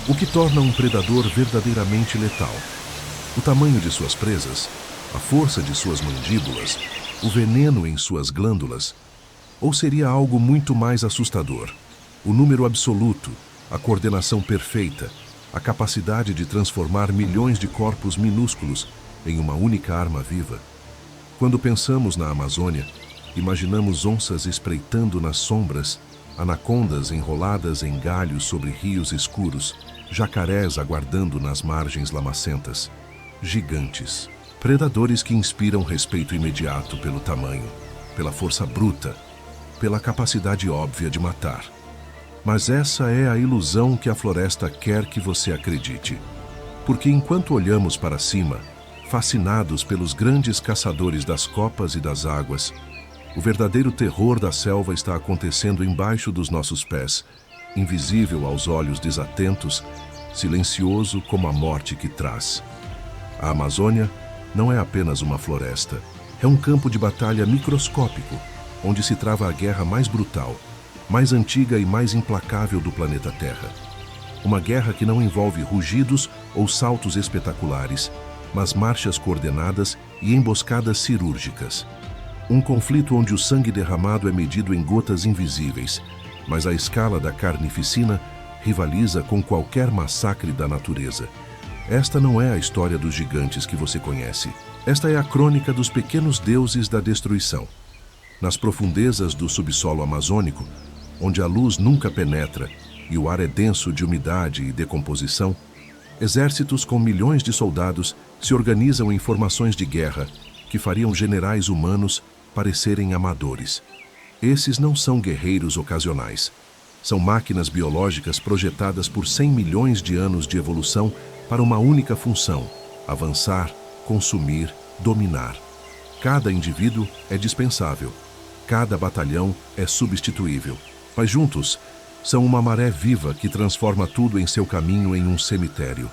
o que torna um predador verdadeiramente letal. O tamanho de suas presas, a força de suas mandíbulas, o veneno em suas glândulas, ou seria algo muito mais assustador, o número absoluto, a coordenação perfeita, a capacidade de transformar milhões de corpos minúsculos em uma única arma viva. Quando pensamos na Amazônia, imaginamos onças espreitando nas sombras, anacondas enroladas em galhos sobre rios escuros, jacarés aguardando nas margens lamacentas. Gigantes, predadores que inspiram respeito imediato pelo tamanho, pela força bruta, pela capacidade óbvia de matar. Mas essa é a ilusão que a floresta quer que você acredite. Porque enquanto olhamos para cima, fascinados pelos grandes caçadores das copas e das águas, o verdadeiro terror da selva está acontecendo embaixo dos nossos pés, invisível aos olhos desatentos, silencioso como a morte que traz. A Amazônia não é apenas uma floresta, é um campo de batalha microscópico, onde se trava a guerra mais brutal, mais antiga e mais implacável do planeta Terra. Uma guerra que não envolve rugidos ou saltos espetaculares, mas marchas coordenadas e emboscadas cirúrgicas. Um conflito onde o sangue derramado é medido em gotas invisíveis, mas a escala da carnificina rivaliza com qualquer massacre da natureza. Esta não é a história dos gigantes que você conhece. Esta é a crônica dos pequenos deuses da destruição. Nas profundezas do subsolo amazônico, onde a luz nunca penetra e o ar é denso de umidade e decomposição, exércitos com milhões de soldados se organizam em formações de guerra que fariam generais humanos parecerem amadores. Esses não são guerreiros ocasionais. São máquinas biológicas projetadas por 100 milhões de anos de evolução para uma única função: avançar, consumir, dominar. Cada indivíduo é dispensável. Cada batalhão é substituível. Mas juntos, são uma maré viva que transforma tudo em seu caminho em um cemitério.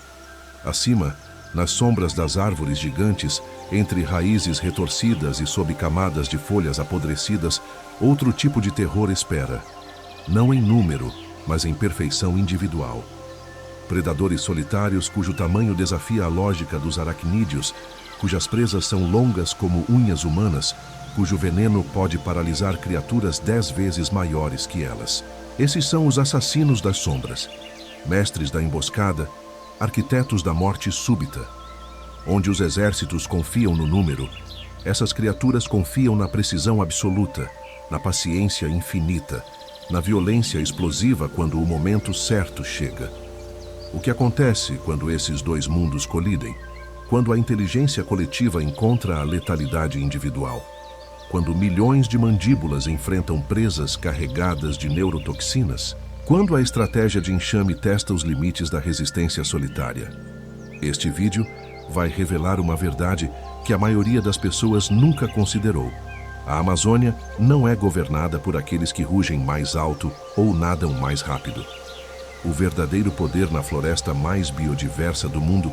Acima, nas sombras das árvores gigantes, entre raízes retorcidas e sob camadas de folhas apodrecidas, outro tipo de terror espera. Não em número, mas em perfeição individual. Predadores solitários cujo tamanho desafia a lógica dos aracnídeos, cujas presas são longas como unhas humanas, cujo veneno pode paralisar criaturas 10 vezes maiores que elas. Esses são os assassinos das sombras, mestres da emboscada, arquitetos da morte súbita. Onde os exércitos confiam no número, essas criaturas confiam na precisão absoluta, na paciência infinita, na violência explosiva quando o momento certo chega. O que acontece quando esses dois mundos colidem? Quando a inteligência coletiva encontra a letalidade individual? Quando milhões de mandíbulas enfrentam presas carregadas de neurotoxinas? Quando a estratégia de enxame testa os limites da resistência solitária? Este vídeo vai revelar uma verdade que a maioria das pessoas nunca considerou. A Amazônia não é governada por aqueles que rugem mais alto ou nadam mais rápido. O verdadeiro poder na floresta mais biodiversa do mundo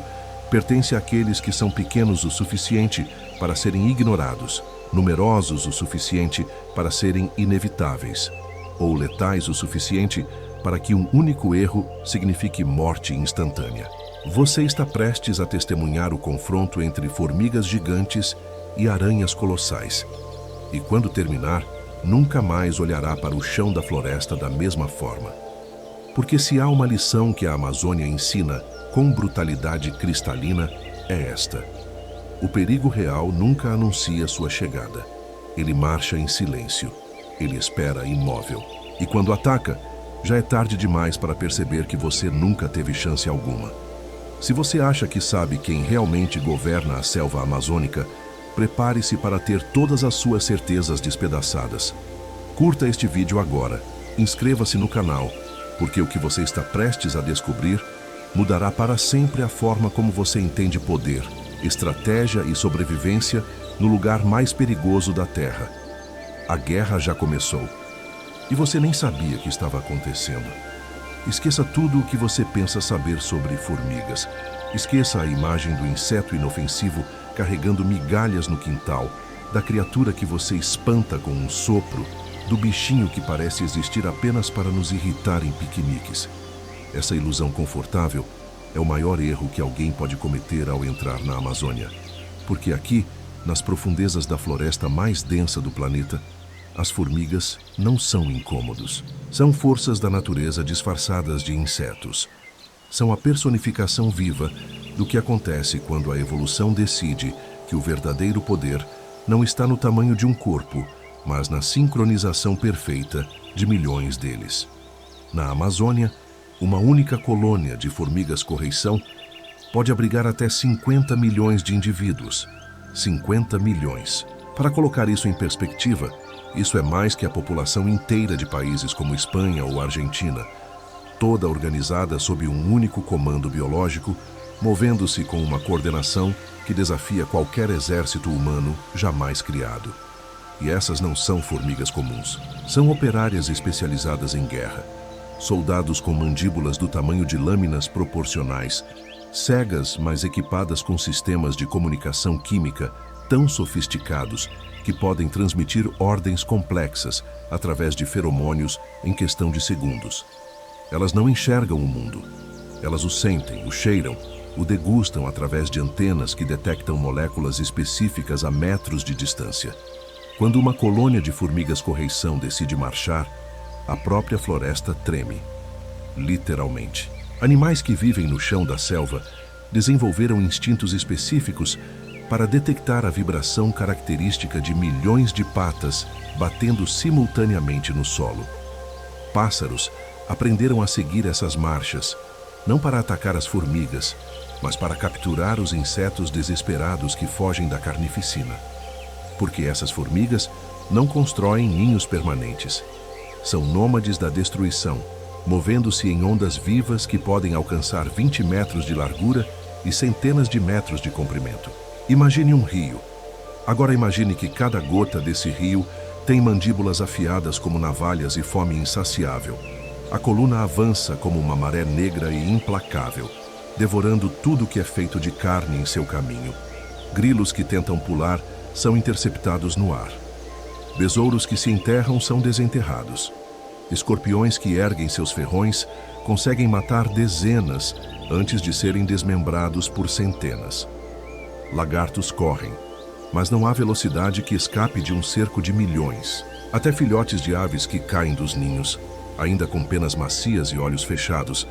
pertence àqueles que são pequenos o suficiente para serem ignorados, numerosos o suficiente para serem inevitáveis, ou letais o suficiente para que um único erro signifique morte instantânea. Você está prestes a testemunhar o confronto entre formigas gigantes e aranhas colossais. E quando terminar, nunca mais olhará para o chão da floresta da mesma forma. Porque se há uma lição que a Amazônia ensina com brutalidade cristalina, é esta: o perigo real nunca anuncia sua chegada. Ele marcha em silêncio. Ele espera imóvel. E quando ataca, já é tarde demais para perceber que você nunca teve chance alguma. Se você acha que sabe quem realmente governa a selva amazônica, prepare-se para ter todas as suas certezas despedaçadas. Curta este vídeo agora, inscreva-se no canal, porque o que você está prestes a descobrir mudará para sempre a forma como você entende poder, estratégia e sobrevivência no lugar mais perigoso da Terra. A guerra já começou. E você nem sabia que estava acontecendo. Esqueça tudo o que você pensa saber sobre formigas. Esqueça a imagem do inseto inofensivo carregando migalhas no quintal, da criatura que você espanta com um sopro, do bichinho que parece existir apenas para nos irritar em piqueniques. Essa ilusão confortável é o maior erro que alguém pode cometer ao entrar na Amazônia. Porque aqui, nas profundezas da floresta mais densa do planeta, as formigas não são incômodos. São forças da natureza disfarçadas de insetos. São a personificação viva do que acontece quando a evolução decide que o verdadeiro poder não está no tamanho de um corpo, mas na sincronização perfeita de milhões deles. Na Amazônia, uma única colônia de formigas correição pode abrigar até 50 milhões de indivíduos. 50 milhões. Para colocar isso em perspectiva, isso é mais que a população inteira de países como Espanha ou Argentina, toda organizada sob um único comando biológico, movendo-se com uma coordenação que desafia qualquer exército humano jamais criado. E essas não são formigas comuns. São operárias especializadas em guerra. Soldados com mandíbulas do tamanho de lâminas proporcionais, cegas, mas equipadas com sistemas de comunicação química tão sofisticados que podem transmitir ordens complexas através de feromônios em questão de segundos. Elas não enxergam o mundo. Elas o sentem, o cheiram, o degustam através de antenas que detectam moléculas específicas a metros de distância. Quando uma colônia de formigas correição decide marchar, a própria floresta treme. Literalmente. Animais que vivem no chão da selva desenvolveram instintos específicos para detectar a vibração característica de milhões de patas batendo simultaneamente no solo. Pássaros aprenderam a seguir essas marchas, não para atacar as formigas, mas para capturar os insetos desesperados que fogem da carnificina. Porque essas formigas não constroem ninhos permanentes. São nômades da destruição, movendo-se em ondas vivas que podem alcançar 20 metros de largura e centenas de metros de comprimento. Imagine um rio. Agora imagine que cada gota desse rio tem mandíbulas afiadas como navalhas e fome insaciável. A coluna avança como uma maré negra e implacável, devorando tudo que é feito de carne em seu caminho. Grilos que tentam pular são interceptados no ar. Besouros que se enterram são desenterrados. Escorpiões que erguem seus ferrões conseguem matar dezenas antes de serem desmembrados por centenas. Lagartos correm, mas não há velocidade que escape de um cerco de milhões. Até filhotes de aves que caem dos ninhos, ainda com penas macias e olhos fechados,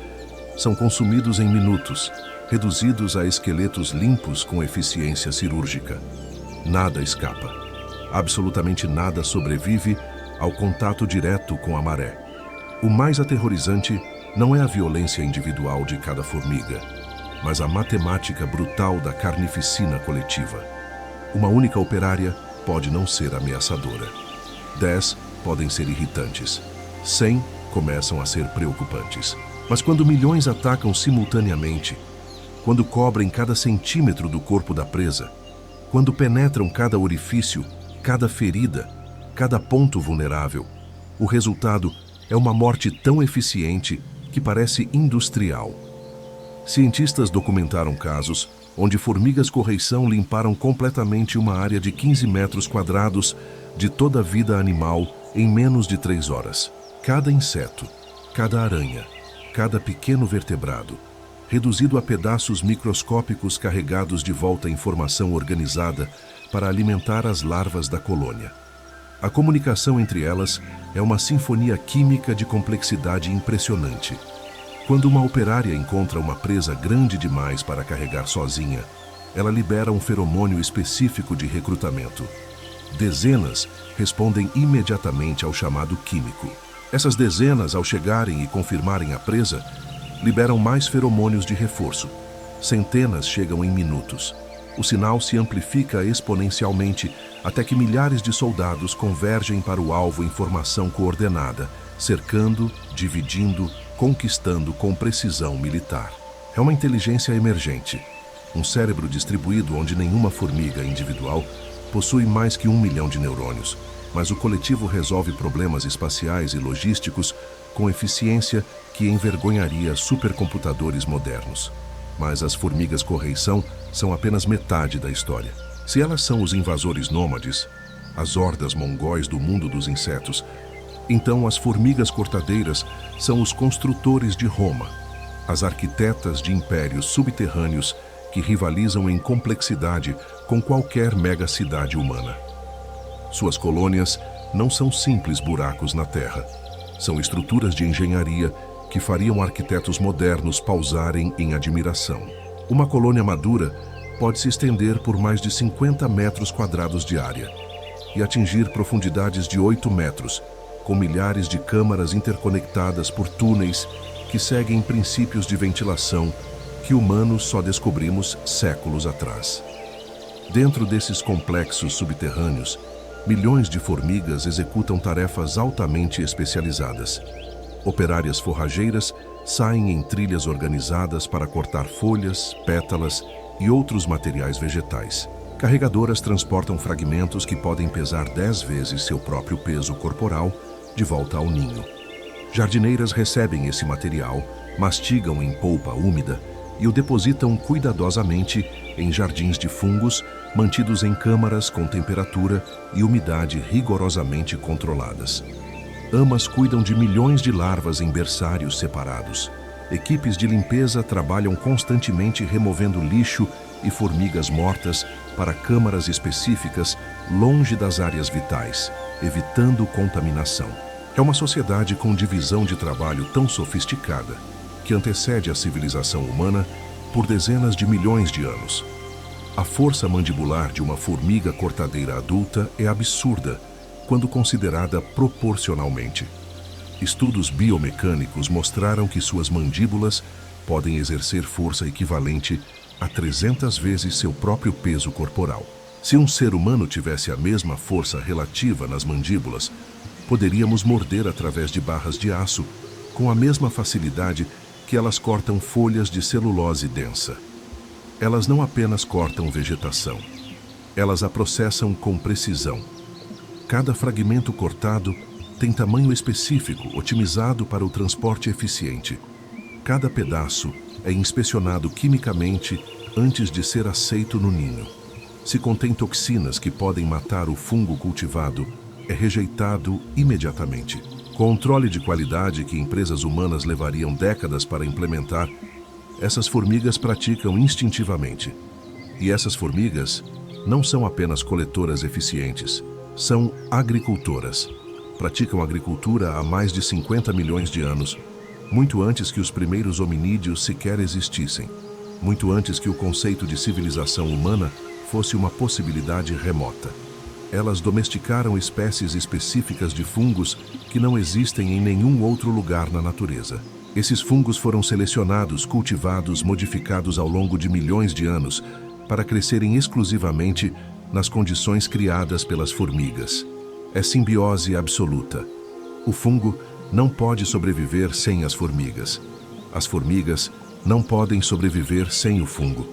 são consumidos em minutos, reduzidos a esqueletos limpos com eficiência cirúrgica. Nada escapa. Absolutamente nada sobrevive ao contato direto com a maré. O mais aterrorizante não é a violência individual de cada formiga, mas a matemática brutal da carnificina coletiva. Uma única operária pode não ser ameaçadora. 10 podem ser irritantes. 100 começam a ser preocupantes. Mas quando milhões atacam simultaneamente, quando cobrem cada centímetro do corpo da presa, quando penetram cada orifício, cada ferida, cada ponto vulnerável, o resultado é uma morte tão eficiente que parece industrial. Cientistas documentaram casos onde formigas correição limparam completamente uma área de 15 metros quadrados de toda a vida animal em menos de 3 horas. Cada inseto, cada aranha, cada pequeno vertebrado, reduzido a pedaços microscópicos carregados de volta informação organizada para alimentar as larvas da colônia. A comunicação entre elas é uma sinfonia química de complexidade impressionante. Quando uma operária encontra uma presa grande demais para carregar sozinha, ela libera um feromônio específico de recrutamento. Dezenas respondem imediatamente ao chamado químico. Essas dezenas, ao chegarem e confirmarem a presa, liberam mais feromônios de reforço. Centenas chegam em minutos. O sinal se amplifica exponencialmente até que milhares de soldados convergem para o alvo em formação coordenada, cercando, dividindo, conquistando com precisão militar. É uma inteligência emergente, um cérebro distribuído onde nenhuma formiga individual possui mais que 1 milhão de neurônios, mas o coletivo resolve problemas espaciais e logísticos com eficiência que envergonharia supercomputadores modernos. Mas as formigas correição são apenas metade da história. Se elas são os invasores nômades, as hordas mongóis do mundo dos insetos, então as formigas cortadeiras são os construtores de Roma. as arquitetas de impérios subterrâneos que rivalizam em complexidade com qualquer megacidade humana. Suas colônias não são simples buracos na terra. São estruturas de engenharia que fariam arquitetos modernos pausarem em admiração. Uma colônia madura pode se estender por mais de 50 metros quadrados de área e atingir profundidades de 8 metros, com milhares de câmaras interconectadas por túneis que seguem princípios de ventilação que humanos só descobrimos séculos atrás. Dentro desses complexos subterrâneos, milhões de formigas executam tarefas altamente especializadas. Operárias forrageiras saem em trilhas organizadas para cortar folhas, pétalas e outros materiais vegetais. Carregadoras transportam fragmentos que podem pesar 10 vezes seu próprio peso corporal de volta ao ninho. Jardineiras recebem esse material, mastigam em polpa úmida e o depositam cuidadosamente em jardins de fungos mantidos em câmaras com temperatura e umidade rigorosamente controladas. Amas cuidam de milhões de larvas em berçários separados. Equipes de limpeza trabalham constantemente removendo lixo e formigas mortas para câmaras específicas longe das áreas vitais, evitando contaminação. É uma sociedade com divisão de trabalho tão sofisticada que antecede a civilização humana por dezenas de milhões de anos. A força mandibular de uma formiga cortadeira adulta é absurda quando considerada proporcionalmente. Estudos biomecânicos mostraram que suas mandíbulas podem exercer força equivalente a 300 vezes seu próprio peso corporal. Se um ser humano tivesse a mesma força relativa nas mandíbulas, poderíamos morder através de barras de aço com a mesma facilidade que elas cortam folhas de celulose densa. Elas não apenas cortam vegetação, elas a processam com precisão. Cada fragmento cortado tem tamanho específico, otimizado para o transporte eficiente. Cada pedaço é inspecionado quimicamente antes de ser aceito no ninho. Se contém toxinas que podem matar o fungo cultivado, é rejeitado imediatamente. Controle de qualidade que empresas humanas levariam décadas para implementar, essas formigas praticam instintivamente. E essas formigas não são apenas coletoras eficientes, são agricultoras. Praticam agricultura há mais de 50 milhões de anos, muito antes que os primeiros hominídeos sequer existissem, muito antes que o conceito de civilização humana fosse uma possibilidade remota. Elas domesticaram espécies específicas de fungos que não existem em nenhum outro lugar na natureza. Esses fungos foram selecionados, cultivados, modificados ao longo de milhões de anos para crescerem exclusivamente nas condições criadas pelas formigas. É simbiose absoluta. O fungo não pode sobreviver sem as formigas. As formigas não podem sobreviver sem o fungo.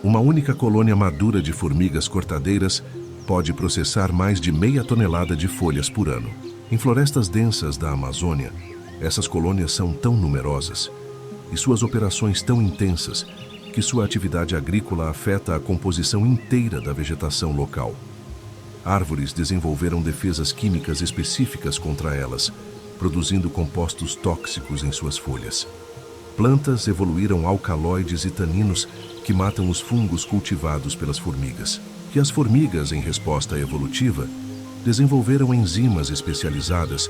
Uma única colônia madura de formigas cortadeiras pode processar mais de meia tonelada de folhas por ano. Em florestas densas da Amazônia, essas colônias são tão numerosas e suas operações tão intensas que sua atividade agrícola afeta a composição inteira da vegetação local. Árvores desenvolveram defesas químicas específicas contra elas, produzindo compostos tóxicos em suas folhas. Plantas evoluíram alcaloides e taninos que matam os fungos cultivados pelas formigas. E as formigas, em resposta evolutiva, desenvolveram enzimas especializadas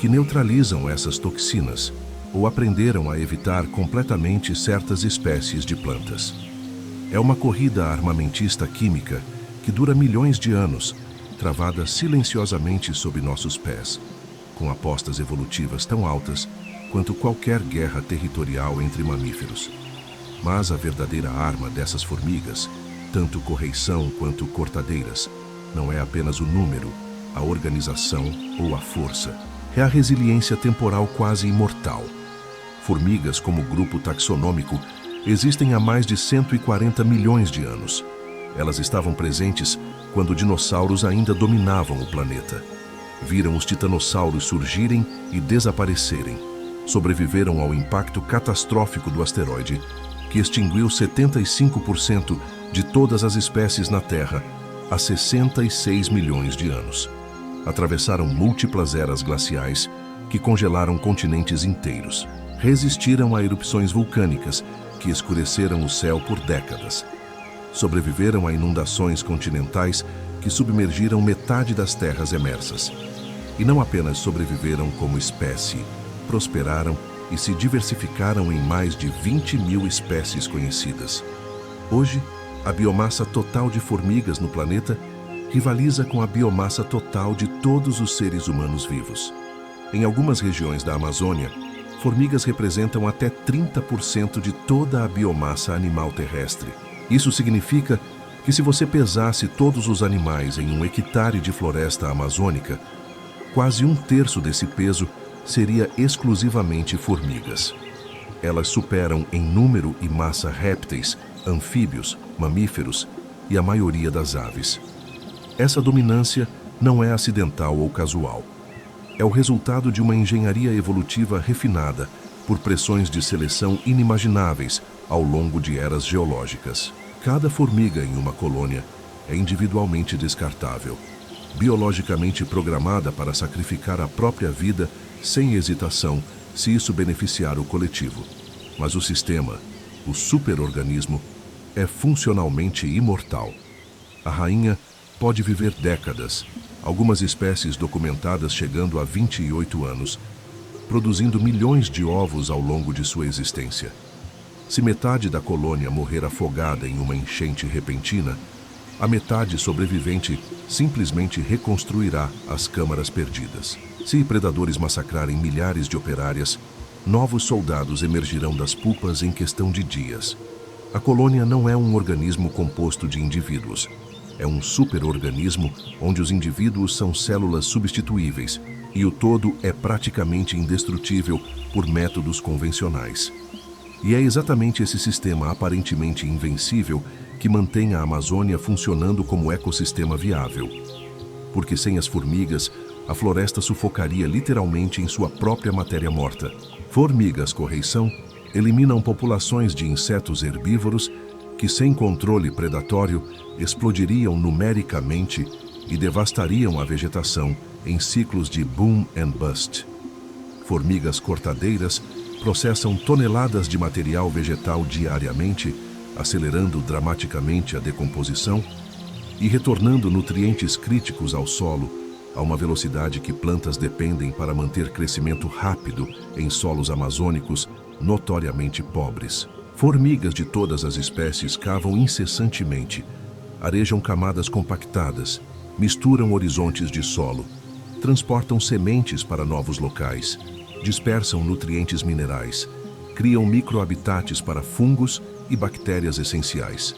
que neutralizam essas toxinas ou aprenderam a evitar completamente certas espécies de plantas. É uma corrida armamentista química que dura milhões de anos, travada silenciosamente sob nossos pés, com apostas evolutivas tão altas quanto qualquer guerra territorial entre mamíferos. Mas a verdadeira arma dessas formigas, tanto correição quanto cortadeiras, não é apenas o número, a organização ou a força. É a resiliência temporal quase imortal. Formigas, como grupo taxonômico, existem há mais de 140 milhões de anos. Elas estavam presentes quando dinossauros ainda dominavam o planeta. Viram os titanossauros surgirem e desaparecerem. Sobreviveram ao impacto catastrófico do asteroide, que extinguiu 75% de todas as espécies na Terra há 66 milhões de anos. Atravessaram múltiplas eras glaciais que congelaram continentes inteiros. Resistiram a erupções vulcânicas que escureceram o céu por décadas. Sobreviveram a inundações continentais que submergiram metade das terras emersas. E não apenas sobreviveram como espécie, prosperaram e se diversificaram em mais de 20.000 espécies conhecidas. Hoje, a biomassa total de formigas no planeta rivaliza com a biomassa total de todos os seres humanos vivos. Em algumas regiões da Amazônia, formigas representam até 30% de toda a biomassa animal terrestre. Isso significa que se você pesasse todos os animais em um hectare de floresta amazônica, quase 1/3 desse peso seria exclusivamente formigas. Elas superam em número e massa répteis, anfíbios, mamíferos e a maioria das aves. Essa dominância não é acidental ou casual. É o resultado de uma engenharia evolutiva refinada por pressões de seleção inimagináveis ao longo de eras geológicas. Cada formiga em uma colônia é individualmente descartável, biologicamente programada para sacrificar a própria vida sem hesitação, se isso beneficiar o coletivo. Mas o sistema, o superorganismo, é funcionalmente imortal. A rainha pode viver décadas, algumas espécies documentadas chegando a 28 anos, produzindo milhões de ovos ao longo de sua existência. Se metade da colônia morrer afogada em uma enchente repentina, a metade sobrevivente simplesmente reconstruirá as câmaras perdidas. Se predadores massacrarem milhares de operárias, novos soldados emergirão das pupas em questão de dias. A colônia não é um organismo composto de indivíduos. É um superorganismo onde os indivíduos são células substituíveis e o todo é praticamente indestrutível por métodos convencionais. E é exatamente esse sistema aparentemente invencível que mantém a Amazônia funcionando como ecossistema viável. Porque sem as formigas, a floresta sufocaria literalmente em sua própria matéria morta. Formigas correição eliminam populações de insetos herbívoros que, sem controle predatório, explodiriam numericamente e devastariam a vegetação em ciclos de boom and bust. Formigas cortadeiras processam toneladas de material vegetal diariamente, acelerando dramaticamente a decomposição e retornando nutrientes críticos ao solo a uma velocidade que plantas dependem para manter crescimento rápido em solos amazônicos notoriamente pobres. Formigas de todas as espécies cavam incessantemente, arejam camadas compactadas, misturam horizontes de solo, transportam sementes para novos locais, dispersam nutrientes minerais, criam microhabitats para fungos e bactérias essenciais.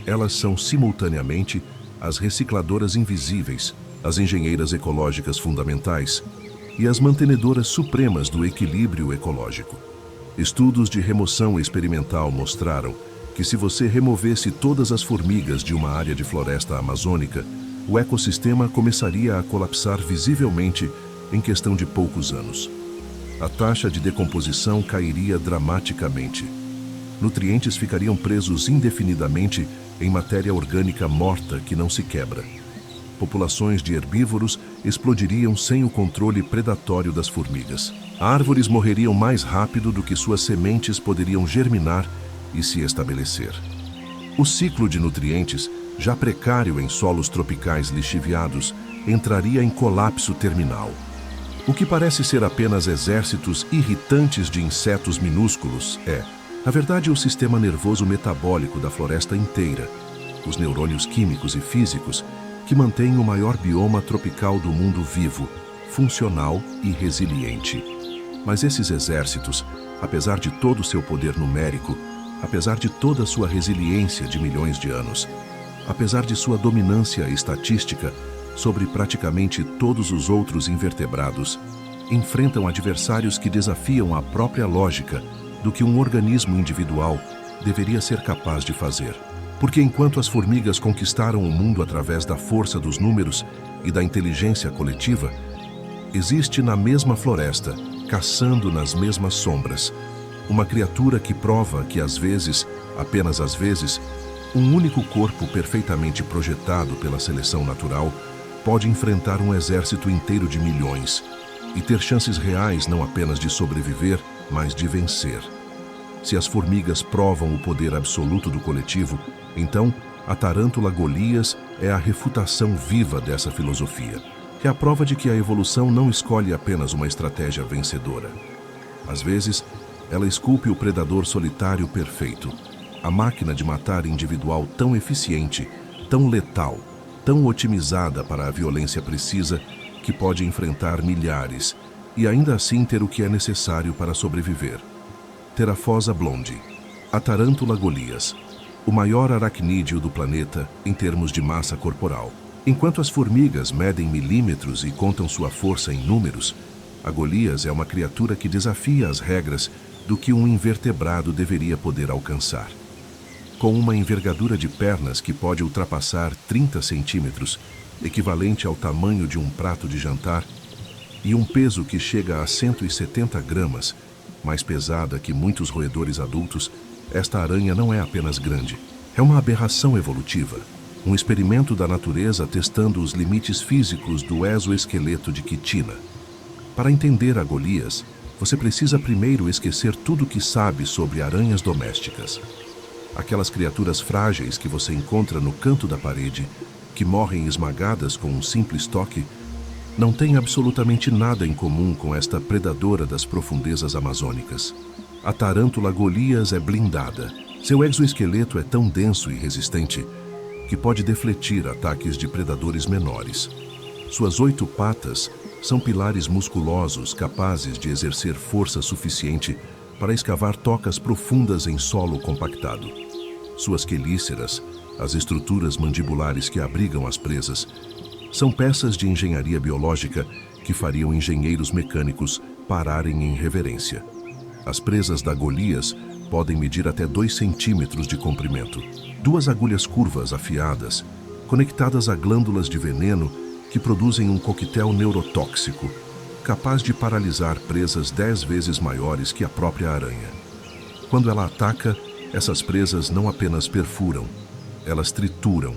Elas são simultaneamente as recicladoras invisíveis, as engenheiras ecológicas fundamentais e as mantenedoras supremas do equilíbrio ecológico. Estudos de remoção experimental mostraram que se você removesse todas as formigas de uma área de floresta amazônica, o ecossistema começaria a colapsar visivelmente em questão de poucos anos. A taxa de decomposição cairia dramaticamente. Nutrientes ficariam presos indefinidamente em matéria orgânica morta que não se quebra. Populações de herbívoros explodiriam sem o controle predatório das formigas. Árvores morreriam mais rápido do que suas sementes poderiam germinar e se estabelecer. O ciclo de nutrientes, já precário em solos tropicais lixiviados, entraria em colapso terminal. O que parece ser apenas exércitos irritantes de insetos minúsculos é, na verdade, o sistema nervoso metabólico da floresta inteira, os neurônios químicos e físicos que mantêm o maior bioma tropical do mundo vivo, funcional e resiliente. Mas esses exércitos, apesar de todo o seu poder numérico, apesar de toda a sua resiliência de milhões de anos, apesar de sua dominância estatística sobre praticamente todos os outros invertebrados, enfrentam adversários que desafiam a própria lógica do que um organismo individual deveria ser capaz de fazer. Porque enquanto as formigas conquistaram o mundo através da força dos números e da inteligência coletiva, existe na mesma floresta, caçando nas mesmas sombras, uma criatura que prova que às vezes, apenas às vezes, um único corpo perfeitamente projetado pela seleção natural pode enfrentar um exército inteiro de milhões e ter chances reais não apenas de sobreviver, mas de vencer. Se as formigas provam o poder absoluto do coletivo, então a tarântula Golias é a refutação viva dessa filosofia. É a prova de que a evolução não escolhe apenas uma estratégia vencedora. Às vezes, ela esculpe o predador solitário perfeito, a máquina de matar individual tão eficiente, tão letal, tão otimizada para a violência precisa, que pode enfrentar milhares e ainda assim ter o que é necessário para sobreviver. Pterophosa blonde, a tarântula Golias, o maior aracnídeo do planeta em termos de massa corporal. Enquanto as formigas medem milímetros e contam sua força em números, a Golias é uma criatura que desafia as regras do que um invertebrado deveria poder alcançar. Com uma envergadura de pernas que pode ultrapassar 30 centímetros, equivalente ao tamanho de um prato de jantar, e um peso que chega a 170 gramas, mais pesada que muitos roedores adultos, esta aranha não é apenas grande, é uma aberração evolutiva, um experimento da natureza testando os limites físicos do exoesqueleto de quitina. Para entender a Golias, você precisa primeiro esquecer tudo o que sabe sobre aranhas domésticas. Aquelas criaturas frágeis que você encontra no canto da parede, que morrem esmagadas com um simples toque, não têm absolutamente nada em comum com esta predadora das profundezas amazônicas. A tarântula Golias é blindada. Seu exoesqueleto é tão denso e resistente que pode defletir ataques de predadores menores. Suas 8 patas são pilares musculosos capazes de exercer força suficiente para escavar tocas profundas em solo compactado. Suas quelíceras, as estruturas mandibulares que abrigam as presas, são peças de engenharia biológica que fariam engenheiros mecânicos pararem em reverência. As presas da Golias podem medir até 2 centímetros de comprimento. 2 agulhas curvas afiadas, conectadas a glândulas de veneno que produzem um coquetel neurotóxico, capaz de paralisar presas 10 vezes maiores que a própria aranha. Quando ela ataca, essas presas não apenas perfuram, elas trituram.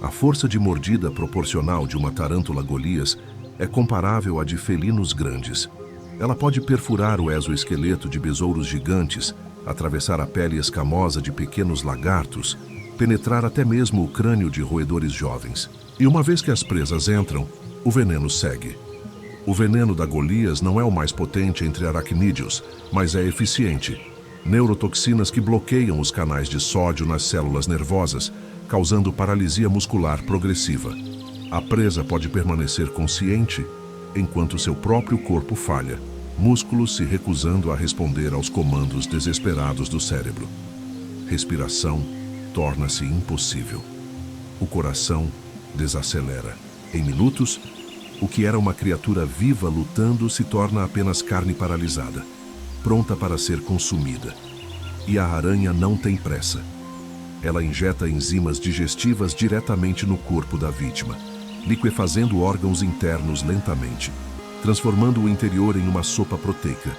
A força de mordida proporcional de uma tarântula Golias é comparável à de felinos grandes. Ela pode perfurar o exoesqueleto de besouros gigantes, atravessar a pele escamosa de pequenos lagartos, penetrar até mesmo o crânio de roedores jovens. E uma vez que as presas entram, o veneno segue. O veneno da Golias não é o mais potente entre aracnídeos, mas é eficiente. Neurotoxinas que bloqueiam os canais de sódio nas células nervosas, causando paralisia muscular progressiva. A presa pode permanecer consciente enquanto seu próprio corpo falha, músculos se recusando a responder aos comandos desesperados do cérebro. Respiração torna-se impossível. O coração desacelera. Em minutos, o que era uma criatura viva lutando se torna apenas carne paralisada, pronta para ser consumida. E a aranha não tem pressa. Ela injeta enzimas digestivas diretamente no corpo da vítima, liquefazendo órgãos internos lentamente, transformando o interior em uma sopa proteica,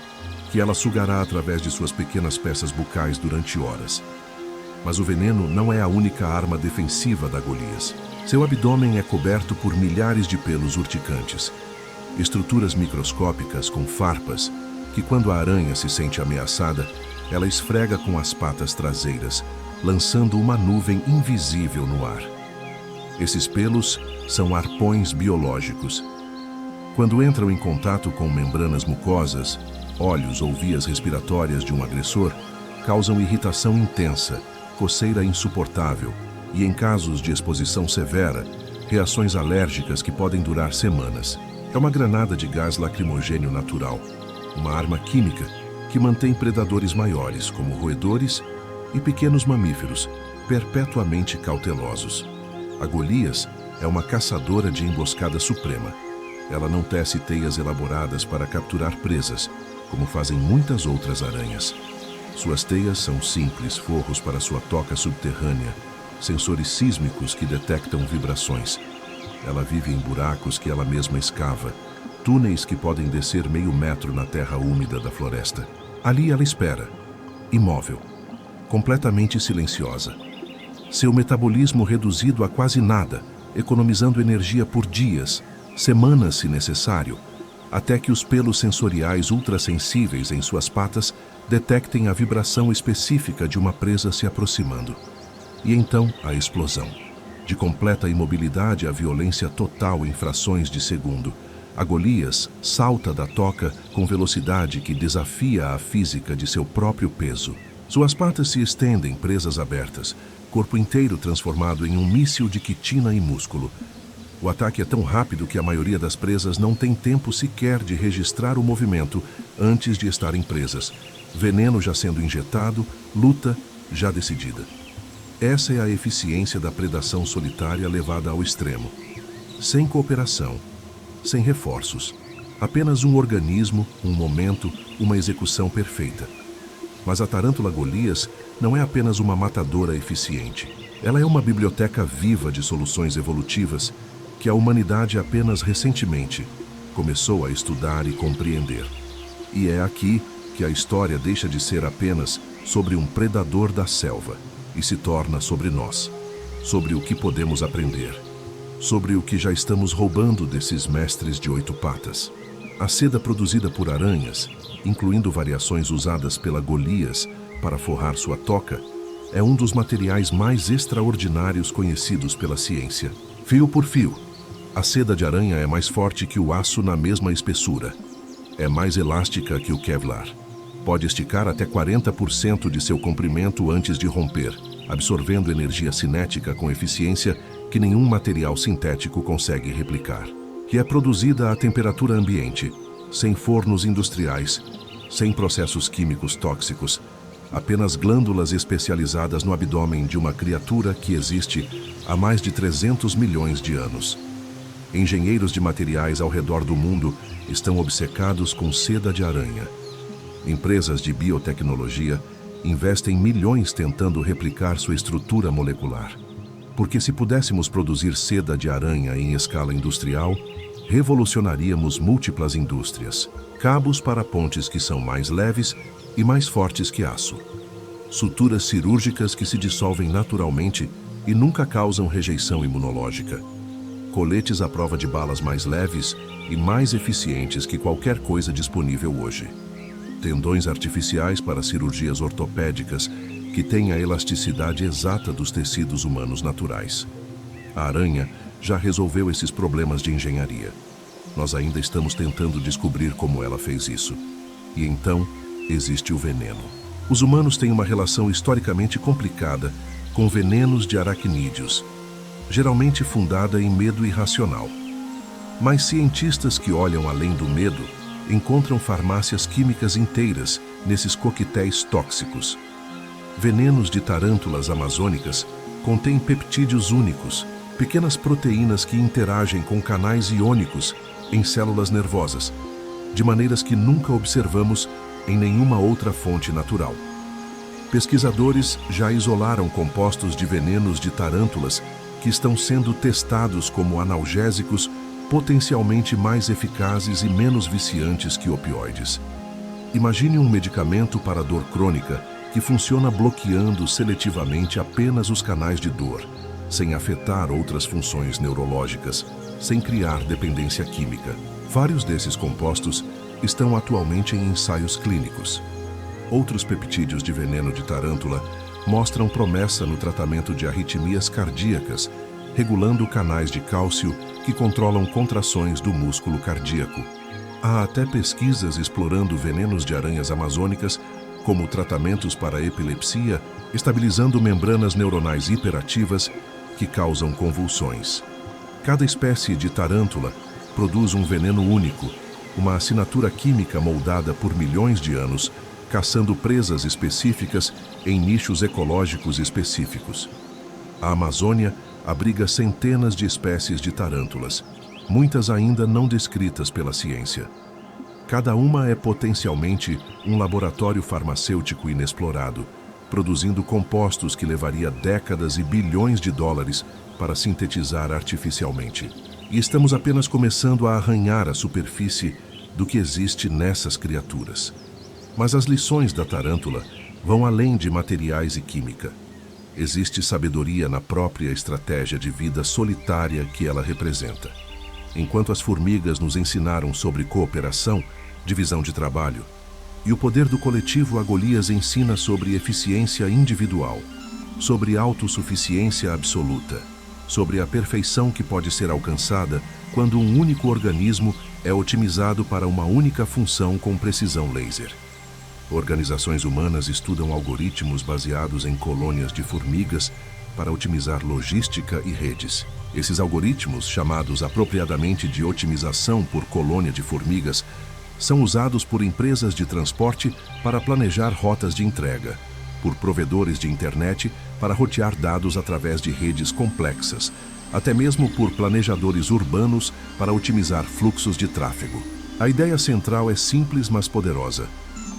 que ela sugará através de suas pequenas peças bucais durante horas. Mas o veneno não é a única arma defensiva da Golias. Seu abdômen é coberto por milhares de pelos urticantes, estruturas microscópicas com farpas, que quando a aranha se sente ameaçada, ela esfrega com as patas traseiras, lançando uma nuvem invisível no ar. Esses pelos são arpões biológicos. Quando entram em contato com membranas mucosas, olhos ou vias respiratórias de um agressor, causam irritação intensa, coceira insuportável e, em casos de exposição severa, reações alérgicas que podem durar semanas. É uma granada de gás lacrimogêneo natural, uma arma química que mantém predadores maiores, como roedores e pequenos mamíferos, perpetuamente cautelosos. A Golias é uma caçadora de emboscada suprema. Ela não tece teias elaboradas para capturar presas, como fazem muitas outras aranhas. Suas teias são simples forros para sua toca subterrânea, sensores sísmicos que detectam vibrações. Ela vive em buracos que ela mesma escava, túneis que podem descer meio metro na terra úmida da floresta. Ali ela espera, imóvel, completamente silenciosa. Seu metabolismo reduzido a quase nada, economizando energia por dias, semanas se necessário. até que os pelos sensoriais ultrassensíveis em suas patas detectem a vibração específica de uma presa se aproximando. E então a explosão. De completa imobilidade à violência total em frações de segundo, a Golias salta da toca com velocidade que desafia a física de seu próprio peso. Suas patas se estendem, presas abertas, corpo inteiro transformado em um míssil de quitina e músculo. O ataque é tão rápido que a maioria das presas não tem tempo sequer de registrar o movimento antes de estarem presas. Veneno já sendo injetado, luta já decidida. Essa é a eficiência da predação solitária levada ao extremo. Sem cooperação, sem reforços, apenas um organismo, um momento, uma execução perfeita. Mas a tarântula Golias não é apenas uma matadora eficiente. Ela é uma biblioteca viva de soluções evolutivas que a humanidade apenas recentemente começou a estudar e compreender. E é aqui que a história deixa de ser apenas sobre um predador da selva e se torna sobre nós, sobre o que podemos aprender, sobre o que já estamos roubando desses mestres de 8 patas. A seda produzida por aranhas, incluindo variações usadas pela Golias para forrar sua toca, é um dos materiais mais extraordinários conhecidos pela ciência. Fio por fio, a seda de aranha é mais forte que o aço na mesma espessura. É mais elástica que o Kevlar. Pode esticar até 40% de seu comprimento antes de romper, absorvendo energia cinética com eficiência que nenhum material sintético consegue replicar. Que é produzida à temperatura ambiente, sem fornos industriais, sem processos químicos tóxicos, apenas glândulas especializadas no abdômen de uma criatura que existe há mais de 300 milhões de anos. Engenheiros de materiais ao redor do mundo estão obcecados com seda de aranha. Empresas de biotecnologia investem milhões tentando replicar sua estrutura molecular. Porque se pudéssemos produzir seda de aranha em escala industrial, revolucionaríamos múltiplas indústrias, cabos para pontes que são mais leves e mais fortes que aço, suturas cirúrgicas que se dissolvem naturalmente e nunca causam rejeição imunológica, coletes à prova de balas mais leves e mais eficientes que qualquer coisa disponível hoje, tendões artificiais para cirurgias ortopédicas que têm a elasticidade exata dos tecidos humanos naturais. A aranha já resolveu esses problemas de engenharia. Nós ainda estamos tentando descobrir como ela fez isso. E então, existe o veneno. Os humanos têm uma relação historicamente complicada com venenos de aracnídeos, geralmente fundada em medo irracional. Mas cientistas que olham além do medo encontram farmácias químicas inteiras nesses coquetéis tóxicos. Venenos de tarântulas amazônicas contêm peptídeos únicos, pequenas proteínas que interagem com canais iônicos em células nervosas, de maneiras que nunca observamos em nenhuma outra fonte natural. Pesquisadores já isolaram compostos de venenos de tarântulas que estão sendo testados como analgésicos potencialmente mais eficazes e menos viciantes que opioides. Imagine um medicamento para dor crônica que funciona bloqueando seletivamente apenas os canais de dor, sem afetar outras funções neurológicas, sem criar dependência química. Vários desses compostos estão atualmente em ensaios clínicos. Outros peptídeos de veneno de tarântula mostram promessa no tratamento de arritmias cardíacas, regulando canais de cálcio que controlam contrações do músculo cardíaco. Há até pesquisas explorando venenos de aranhas amazônicas como tratamentos para epilepsia, estabilizando membranas neuronais hiperativas que causam convulsões. Cada espécie de tarântula produz um veneno único, uma assinatura química moldada por milhões de anos, caçando presas específicas em nichos ecológicos específicos. A Amazônia abriga centenas de espécies de tarântulas, muitas ainda não descritas pela ciência. Cada uma é potencialmente um laboratório farmacêutico inexplorado, produzindo compostos que levaria décadas e bilhões de dólares para sintetizar artificialmente. E estamos apenas começando a arranhar a superfície do que existe nessas criaturas. Mas as lições da tarântula vão além de materiais e química. Existe sabedoria na própria estratégia de vida solitária que ela representa. enquanto as formigas nos ensinaram sobre cooperação, divisão de trabalho, e o poder do coletivo, a Golias ensina sobre eficiência individual, sobre autossuficiência absoluta, sobre a perfeição que pode ser alcançada quando um único organismo é otimizado para uma única função com precisão laser. Organizações humanas estudam algoritmos baseados em colônias de formigas para otimizar logística e redes. Esses algoritmos, chamados apropriadamente de otimização por colônia de formigas, são usados por empresas de transporte para planejar rotas de entrega, por provedores de internet para rotear dados através de redes complexas, até mesmo por planejadores urbanos para otimizar fluxos de tráfego. A ideia central é simples, mas poderosa.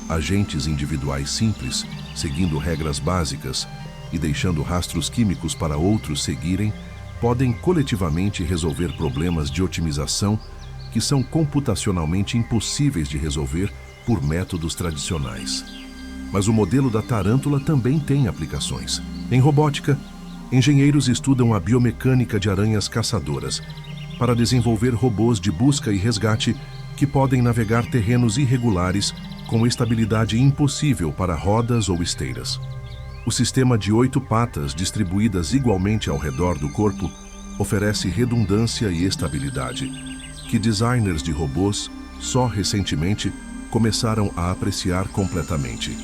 Agentes individuais simples, seguindo regras básicas e deixando rastros químicos para outros seguirem, podem coletivamente resolver problemas de otimização que são computacionalmente impossíveis de resolver por métodos tradicionais. Mas o modelo da tarântula também tem aplicações. Em robótica, engenheiros estudam a biomecânica de aranhas caçadoras para desenvolver robôs de busca e resgate que podem navegar terrenos irregulares com estabilidade impossível para rodas ou esteiras. O sistema de 8 patas distribuídas igualmente ao redor do corpo oferece redundância e estabilidade, que designers de robôs, só recentemente, começaram a apreciar completamente.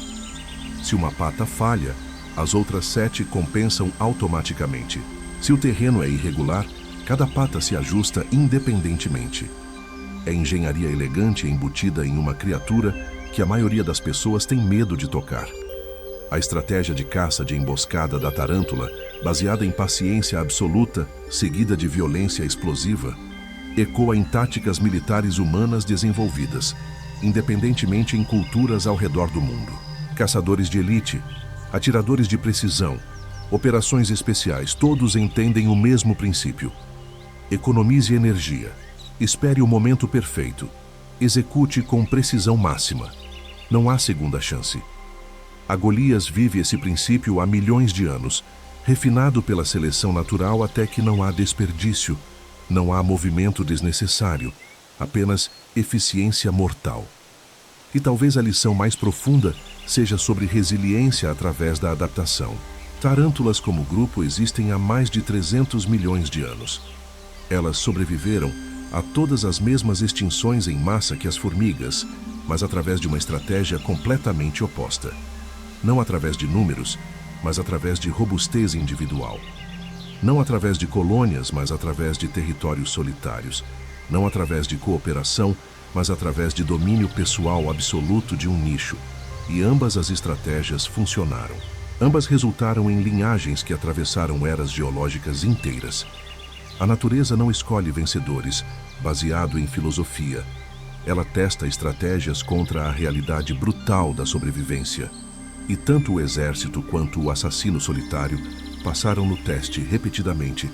Se uma pata falha, as outras 7 compensam automaticamente. Se o terreno é irregular, cada pata se ajusta independentemente. É engenharia elegante embutida em uma criatura que a maioria das pessoas tem medo de tocar. A estratégia de caça de emboscada da tarântula, baseada em paciência absoluta, seguida de violência explosiva, ecoa em táticas militares humanas desenvolvidas, independentemente em culturas ao redor do mundo. Caçadores de elite, atiradores de precisão, operações especiais, todos entendem o mesmo princípio. Economize energia, espere o momento perfeito, execute com precisão máxima. Não há segunda chance. A Golias vive esse princípio há milhões de anos, refinado pela seleção natural até que não há desperdício, não há movimento desnecessário, apenas eficiência mortal. E talvez a lição mais profunda seja sobre resiliência através da adaptação. Tarântulas como grupo existem há mais de 300 milhões de anos. Elas sobreviveram a todas as mesmas extinções em massa que as formigas, mas através de uma estratégia completamente oposta. Não através de números, mas através de robustez individual. Não através de colônias, mas através de territórios solitários. Não através de cooperação, mas através de domínio pessoal absoluto de um nicho. E ambas as estratégias funcionaram. Ambas resultaram em linhagens que atravessaram eras geológicas inteiras. A natureza não escolhe vencedores, baseado em filosofia. Ela testa estratégias contra a realidade brutal da sobrevivência. E tanto o exército quanto o assassino solitário passaram no teste repetidamente,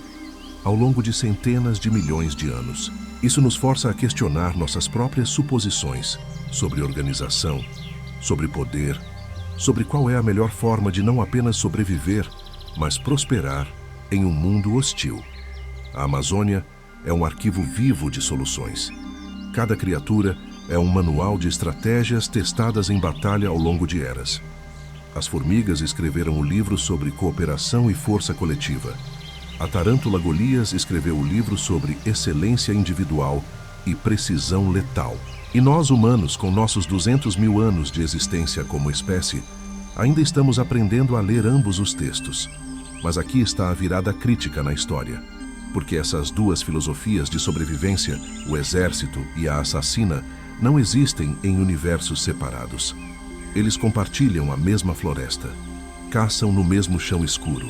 ao longo de centenas de milhões de anos. Isso nos força a questionar nossas próprias suposições sobre organização, sobre poder, sobre qual é a melhor forma de não apenas sobreviver, mas prosperar em um mundo hostil. A Amazônia é um arquivo vivo de soluções. Cada criatura é um manual de estratégias testadas em batalha ao longo de eras. As formigas escreveram o livro sobre cooperação e força coletiva. A tarântula Golias escreveu o livro sobre excelência individual e precisão letal. E nós, humanos, com nossos 200 mil anos de existência como espécie, ainda estamos aprendendo a ler ambos os textos. Mas aqui está a virada crítica na história. Porque essas duas filosofias de sobrevivência, o exército e a assassina, não existem em universos separados. Eles compartilham a mesma floresta, caçam no mesmo chão escuro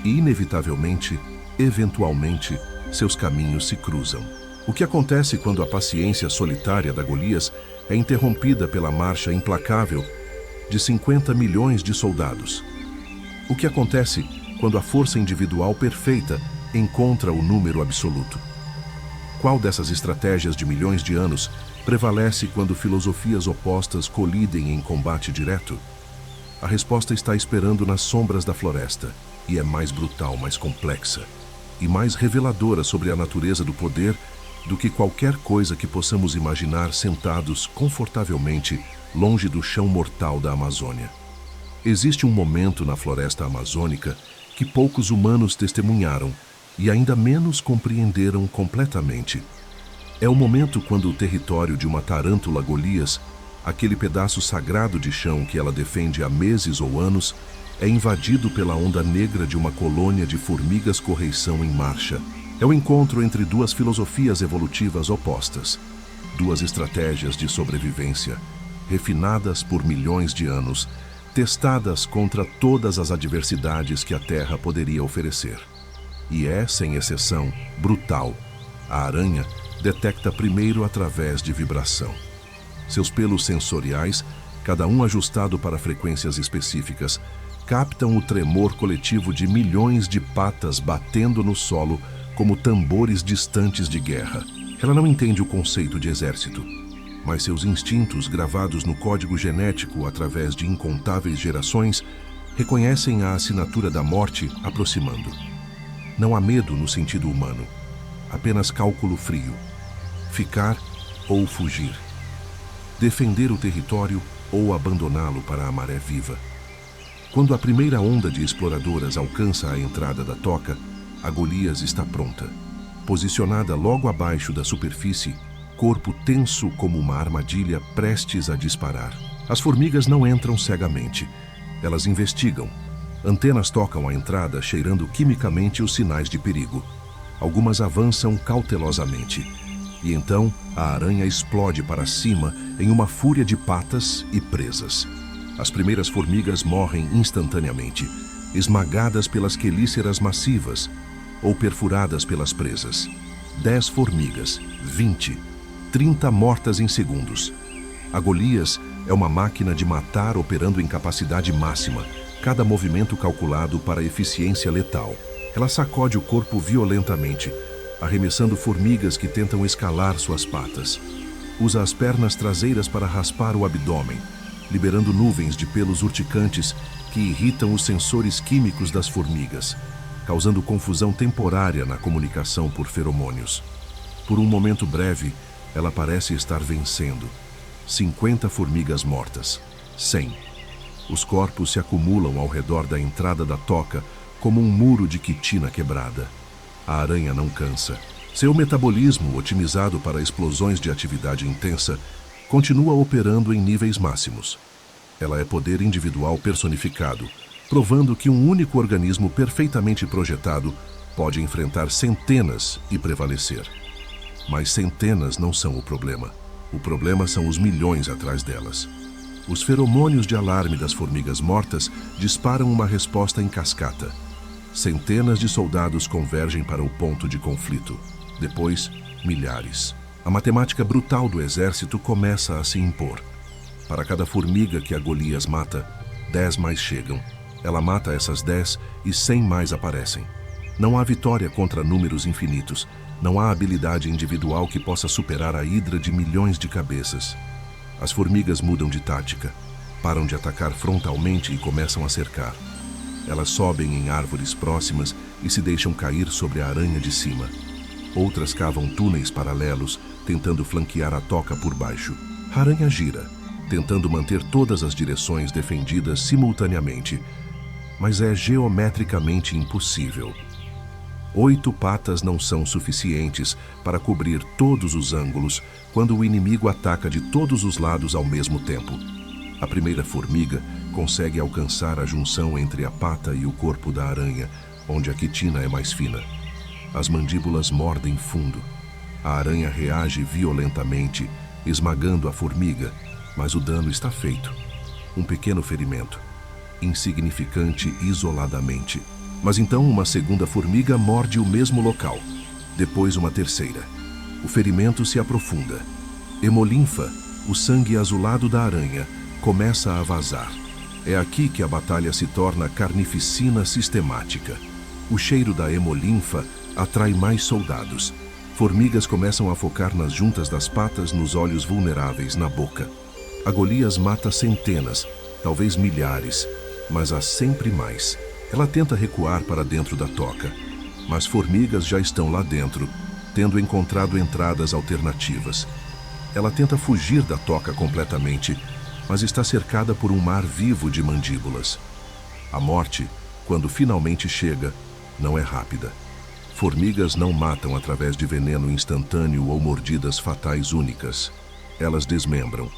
e, inevitavelmente, eventualmente, seus caminhos se cruzam. O que acontece quando a paciência solitária da Golias é interrompida pela marcha implacável de 50 milhões de soldados? O que acontece quando a força individual perfeita encontra o número absoluto? Qual dessas estratégias de milhões de anos prevalece quando filosofias opostas colidem em combate direto? A resposta está esperando nas sombras da floresta, e é mais brutal, mais complexa, e mais reveladora sobre a natureza do poder do que qualquer coisa que possamos imaginar sentados confortavelmente longe do chão mortal da Amazônia. Existe um momento na floresta amazônica que poucos humanos testemunharam e ainda menos compreenderam completamente. É o momento quando o território de uma tarântula Golias, aquele pedaço sagrado de chão que ela defende há meses ou anos, é invadido pela onda negra de uma colônia de formigas correição em marcha. É o encontro entre duas filosofias evolutivas opostas, duas estratégias de sobrevivência, refinadas por milhões de anos, testadas contra todas as adversidades que a Terra poderia oferecer. E é, sem exceção, brutal. A aranha detecta primeiro através de vibração. Seus pelos sensoriais, cada um ajustado para frequências específicas, captam o tremor coletivo de milhões de patas batendo no solo como tambores distantes de guerra. Ela não entende o conceito de exército, mas seus instintos, gravados no código genético através de incontáveis gerações, reconhecem a assinatura da morte aproximando. Não há medo no sentido humano, apenas cálculo frio. Ficar ou fugir. Defender o território ou abandoná-lo para a maré viva. Quando a primeira onda de exploradoras alcança a entrada da toca, a Golias está pronta. Posicionada logo abaixo da superfície, corpo tenso como uma armadilha prestes a disparar. As formigas não entram cegamente. Elas investigam. Antenas tocam a entrada, cheirando quimicamente os sinais de perigo. Algumas avançam cautelosamente. E então, a aranha explode para cima em uma fúria de patas e presas. As primeiras formigas morrem instantaneamente, esmagadas pelas quelíceras massivas ou perfuradas pelas presas. 10 formigas, 20, 30 mortas em segundos. A Golias é uma máquina de matar operando em capacidade máxima, cada movimento calculado para eficiência letal. Ela sacode o corpo violentamente, arremessando formigas que tentam escalar suas patas. Usa as pernas traseiras para raspar o abdômen, liberando nuvens de pelos urticantes que irritam os sensores químicos das formigas, causando confusão temporária na comunicação por feromônios. Por um momento breve, ela parece estar vencendo. 50 formigas mortas. 100. Os corpos se acumulam ao redor da entrada da toca como um muro de quitina quebrada. A aranha não cansa. Seu metabolismo, otimizado para explosões de atividade intensa, continua operando em níveis máximos. Ela é poder individual personificado, provando que um único organismo perfeitamente projetado pode enfrentar centenas e prevalecer. Mas centenas não são o problema. O problema são os milhões atrás delas. Os feromônios de alarme das formigas mortas disparam uma resposta em cascata. Centenas de soldados convergem para o ponto de conflito. Depois, milhares. A matemática brutal do exército começa a se impor. Para cada formiga que a Golias mata, 10 mais chegam. Ela mata essas 10 e 100 mais aparecem. Não há vitória contra números infinitos. Não há habilidade individual que possa superar a hidra de milhões de cabeças. As formigas mudam de tática, param de atacar frontalmente e começam a cercar. Elas sobem em árvores próximas e se deixam cair sobre a aranha de cima. Outras cavam túneis paralelos, tentando flanquear a toca por baixo. A aranha gira, tentando manter todas as direções defendidas simultaneamente, mas é geometricamente impossível. 8 patas não são suficientes para cobrir todos os ângulos quando o inimigo ataca de todos os lados ao mesmo tempo. A primeira formiga consegue alcançar a junção entre a pata e o corpo da aranha, onde a quitina é mais fina. As mandíbulas mordem fundo. A aranha reage violentamente, esmagando a formiga, mas o dano está feito. Um pequeno ferimento, insignificante isoladamente. Mas então uma segunda formiga morde o mesmo local. Depois uma terceira. O ferimento se aprofunda. Hemolinfa, o sangue azulado da aranha, começa a vazar. É aqui que a batalha se torna carnificina sistemática. O cheiro da hemolinfa atrai mais soldados. Formigas começam a focar nas juntas das patas, nos olhos vulneráveis, na boca. A Golias mata centenas, talvez milhares, mas há sempre mais. Ela tenta recuar para dentro da toca, mas formigas já estão lá dentro, tendo encontrado entradas alternativas. Ela tenta fugir da toca completamente, mas está cercada por um mar vivo de mandíbulas. A morte, quando finalmente chega, não é rápida. Formigas não matam através de veneno instantâneo ou mordidas fatais únicas. Elas desmembram,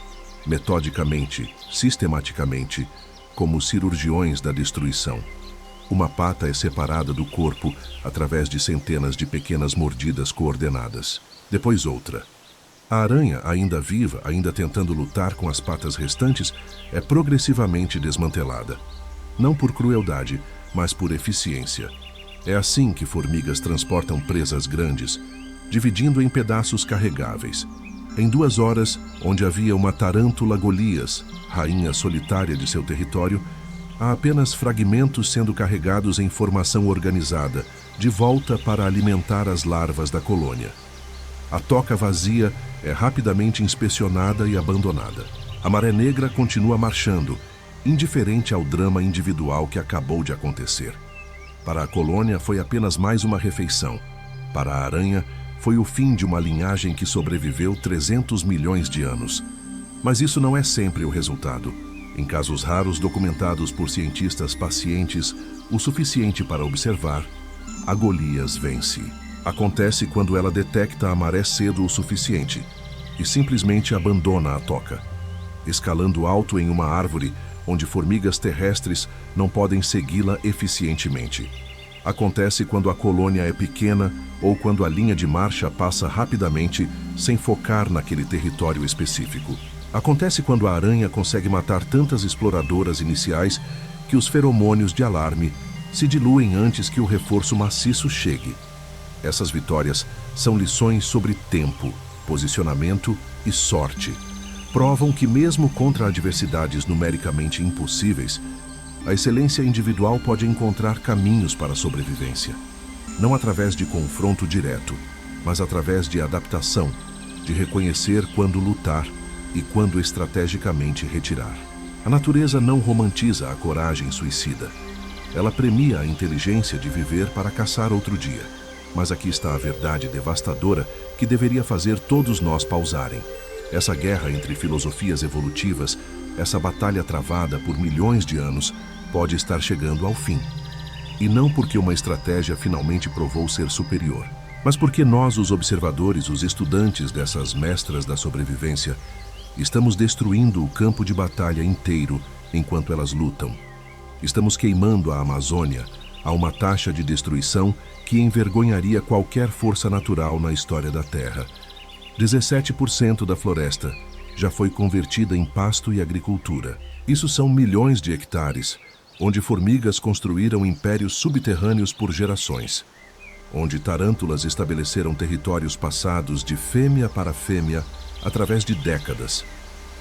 metodicamente, sistematicamente, como cirurgiões da destruição. Uma pata é separada do corpo através de centenas de pequenas mordidas coordenadas. Depois outra. A aranha, ainda viva, ainda tentando lutar com as patas restantes, é progressivamente desmantelada. Não por crueldade, mas por eficiência. É assim que formigas transportam presas grandes, dividindo em pedaços carregáveis. Em 2 horas, onde havia uma tarântula Golias, rainha solitária de seu território, há apenas fragmentos sendo carregados em formação organizada, de volta para alimentar as larvas da colônia. A toca vazia é rapidamente inspecionada e abandonada. A maré negra continua marchando, indiferente ao drama individual que acabou de acontecer. Para a colônia foi apenas mais uma refeição. Para a aranha, foi o fim de uma linhagem que sobreviveu 300 milhões de anos. Mas isso não é sempre o resultado. Em casos raros documentados por cientistas pacientes o suficiente para observar, a Golias vence. Acontece quando ela detecta a maré cedo o suficiente e simplesmente abandona a toca, escalando alto em uma árvore onde formigas terrestres não podem segui-la eficientemente. Acontece quando a colônia é pequena ou quando a linha de marcha passa rapidamente sem focar naquele território específico. Acontece quando a aranha consegue matar tantas exploradoras iniciais que os feromônios de alarme se diluem antes que o reforço maciço chegue. Essas vitórias são lições sobre tempo, posicionamento e sorte. Provam que mesmo contra adversidades numericamente impossíveis, a excelência individual pode encontrar caminhos para a sobrevivência. Não através de confronto direto, mas através de adaptação, de reconhecer quando lutar e quando estrategicamente retirar. A natureza não romantiza a coragem suicida. Ela premia a inteligência de viver para caçar outro dia. Mas aqui está a verdade devastadora que deveria fazer todos nós pausarem. Essa guerra entre filosofias evolutivas, essa batalha travada por milhões de anos, pode estar chegando ao fim. E não porque uma estratégia finalmente provou ser superior, mas porque nós, os observadores, os estudantes dessas mestras da sobrevivência, estamos destruindo o campo de batalha inteiro enquanto elas lutam. Estamos queimando a Amazônia a uma taxa de destruição que envergonharia qualquer força natural na história da Terra. 17% da floresta já foi convertida em pasto e agricultura. Isso são milhões de hectares, onde formigas construíram impérios subterrâneos por gerações, onde tarântulas estabeleceram territórios passados de fêmea para fêmea através de décadas.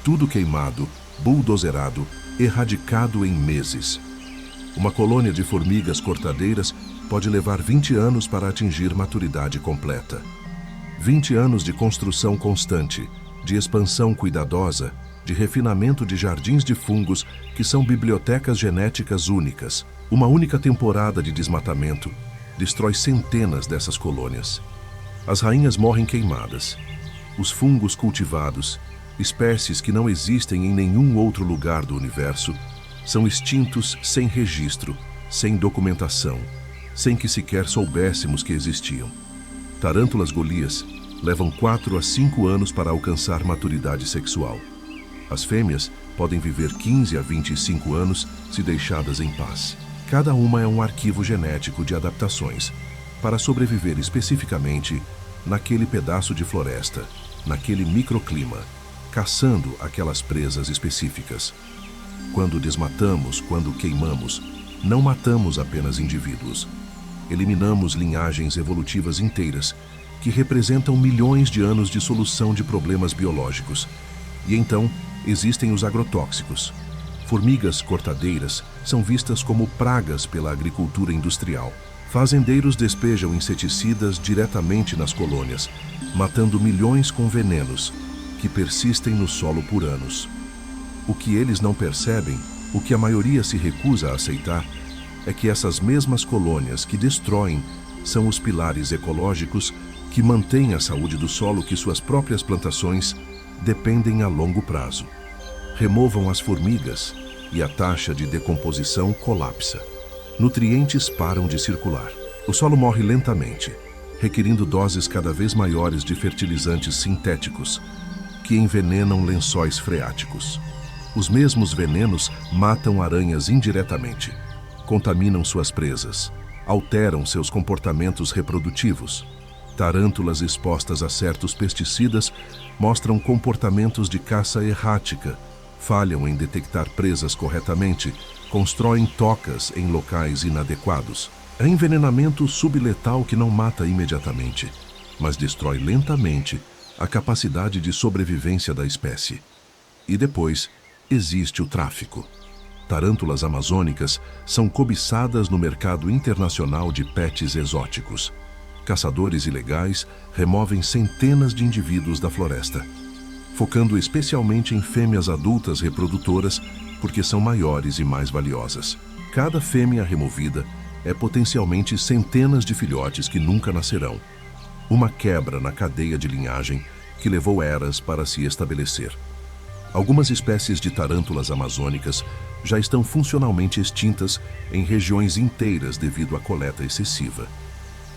Tudo queimado, buldozerado, erradicado em meses. Uma colônia de formigas cortadeiras pode levar 20 anos para atingir maturidade completa. 20 anos de construção constante, de expansão cuidadosa, de refinamento de jardins de fungos que são bibliotecas genéticas únicas. Uma única temporada de desmatamento destrói centenas dessas colônias. As rainhas morrem queimadas. Os fungos cultivados, espécies que não existem em nenhum outro lugar do universo, são extintos sem registro, sem documentação, sem que sequer soubéssemos que existiam. Tarântulas Golias levam 4 a 5 anos para alcançar maturidade sexual. As fêmeas podem viver 15 a 25 anos se deixadas em paz. Cada uma é um arquivo genético de adaptações para sobreviver especificamente naquele pedaço de floresta, naquele microclima, caçando aquelas presas específicas. Quando desmatamos, quando queimamos, não matamos apenas indivíduos. Eliminamos linhagens evolutivas inteiras que representam milhões de anos de solução de problemas biológicos. E então, existem os agrotóxicos. Formigas cortadeiras são vistas como pragas pela agricultura industrial. Fazendeiros despejam inseticidas diretamente nas colônias, matando milhões com venenos que persistem no solo por anos. O que eles não percebem, o que a maioria se recusa a aceitar, é que essas mesmas colônias que destroem são os pilares ecológicos que mantém a saúde do solo que suas próprias plantações dependem a longo prazo. Removam as formigas e a taxa de decomposição colapsa. Nutrientes param de circular. O solo morre lentamente, requerindo doses cada vez maiores de fertilizantes sintéticos, que envenenam lençóis freáticos. Os mesmos venenos matam aranhas indiretamente, contaminam suas presas, alteram seus comportamentos reprodutivos. Tarântulas expostas a certos pesticidas mostram comportamentos de caça errática, falham em detectar presas corretamente, constroem tocas em locais inadequados. É envenenamento subletal que não mata imediatamente, mas destrói lentamente a capacidade de sobrevivência da espécie. E depois, existe o tráfico. Tarântulas amazônicas são cobiçadas no mercado internacional de pets exóticos. Caçadores ilegais removem centenas de indivíduos da floresta, focando especialmente em fêmeas adultas reprodutoras porque são maiores e mais valiosas. Cada fêmea removida é potencialmente centenas de filhotes que nunca nascerão. Uma quebra na cadeia de linhagem que levou eras para se estabelecer. Algumas espécies de tarântulas amazônicas já estão funcionalmente extintas em regiões inteiras devido à coleta excessiva.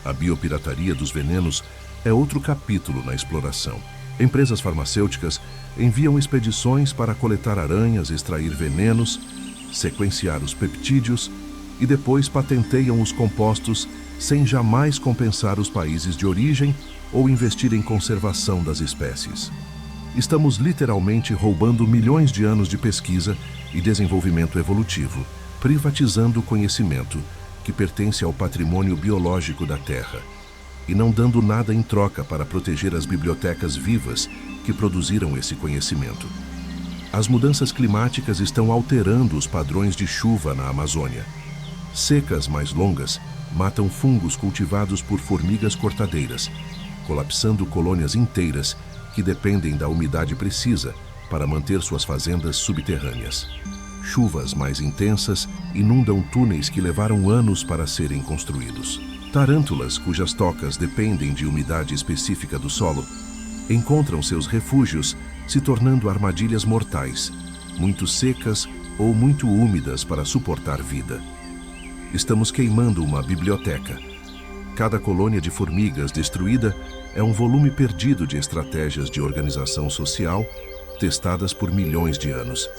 A biopirataria dos venenos é outro capítulo na exploração. Empresas farmacêuticas enviam expedições para coletar aranhas, extrair venenos, sequenciar os peptídeos e depois patenteiam os compostos sem jamais compensar os países de origem ou investir em conservação das espécies. Estamos literalmente roubando milhões de anos de pesquisa e desenvolvimento evolutivo, privatizando o conhecimento que pertence ao patrimônio biológico da Terra, e não dando nada em troca para proteger as bibliotecas vivas que produziram esse conhecimento. As mudanças climáticas estão alterando os padrões de chuva na Amazônia. Secas mais longas matam fungos cultivados por formigas cortadeiras, colapsando colônias inteiras que dependem da umidade precisa para manter suas fazendas subterrâneas. Chuvas mais intensas inundam túneis que levaram anos para serem construídos. Tarântulas, cujas tocas dependem de umidade específica do solo, encontram seus refúgios se tornando armadilhas mortais, muito secas ou muito úmidas para suportar vida. Estamos queimando uma biblioteca. Cada colônia de formigas destruída é um volume perdido de estratégias de organização social testadas por milhões de anos.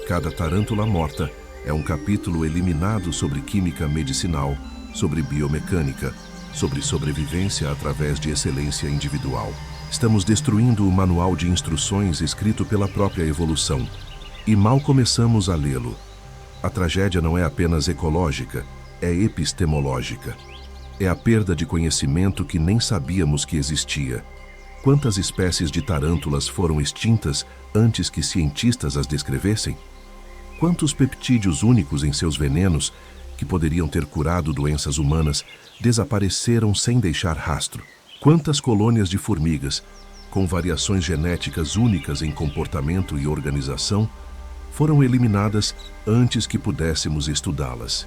Cada tarântula morta é um capítulo eliminado sobre química medicinal, sobre biomecânica, sobre sobrevivência através de excelência individual. Estamos destruindo o manual de instruções escrito pela própria evolução, e mal começamos a lê-lo. A tragédia não é apenas ecológica, é epistemológica. É a perda de conhecimento que nem sabíamos que existia. Quantas espécies de tarântulas foram extintas antes que cientistas as descrevessem? Quantos peptídeos únicos em seus venenos, que poderiam ter curado doenças humanas, desapareceram sem deixar rastro? Quantas colônias de formigas, com variações genéticas únicas em comportamento e organização, foram eliminadas antes que pudéssemos estudá-las?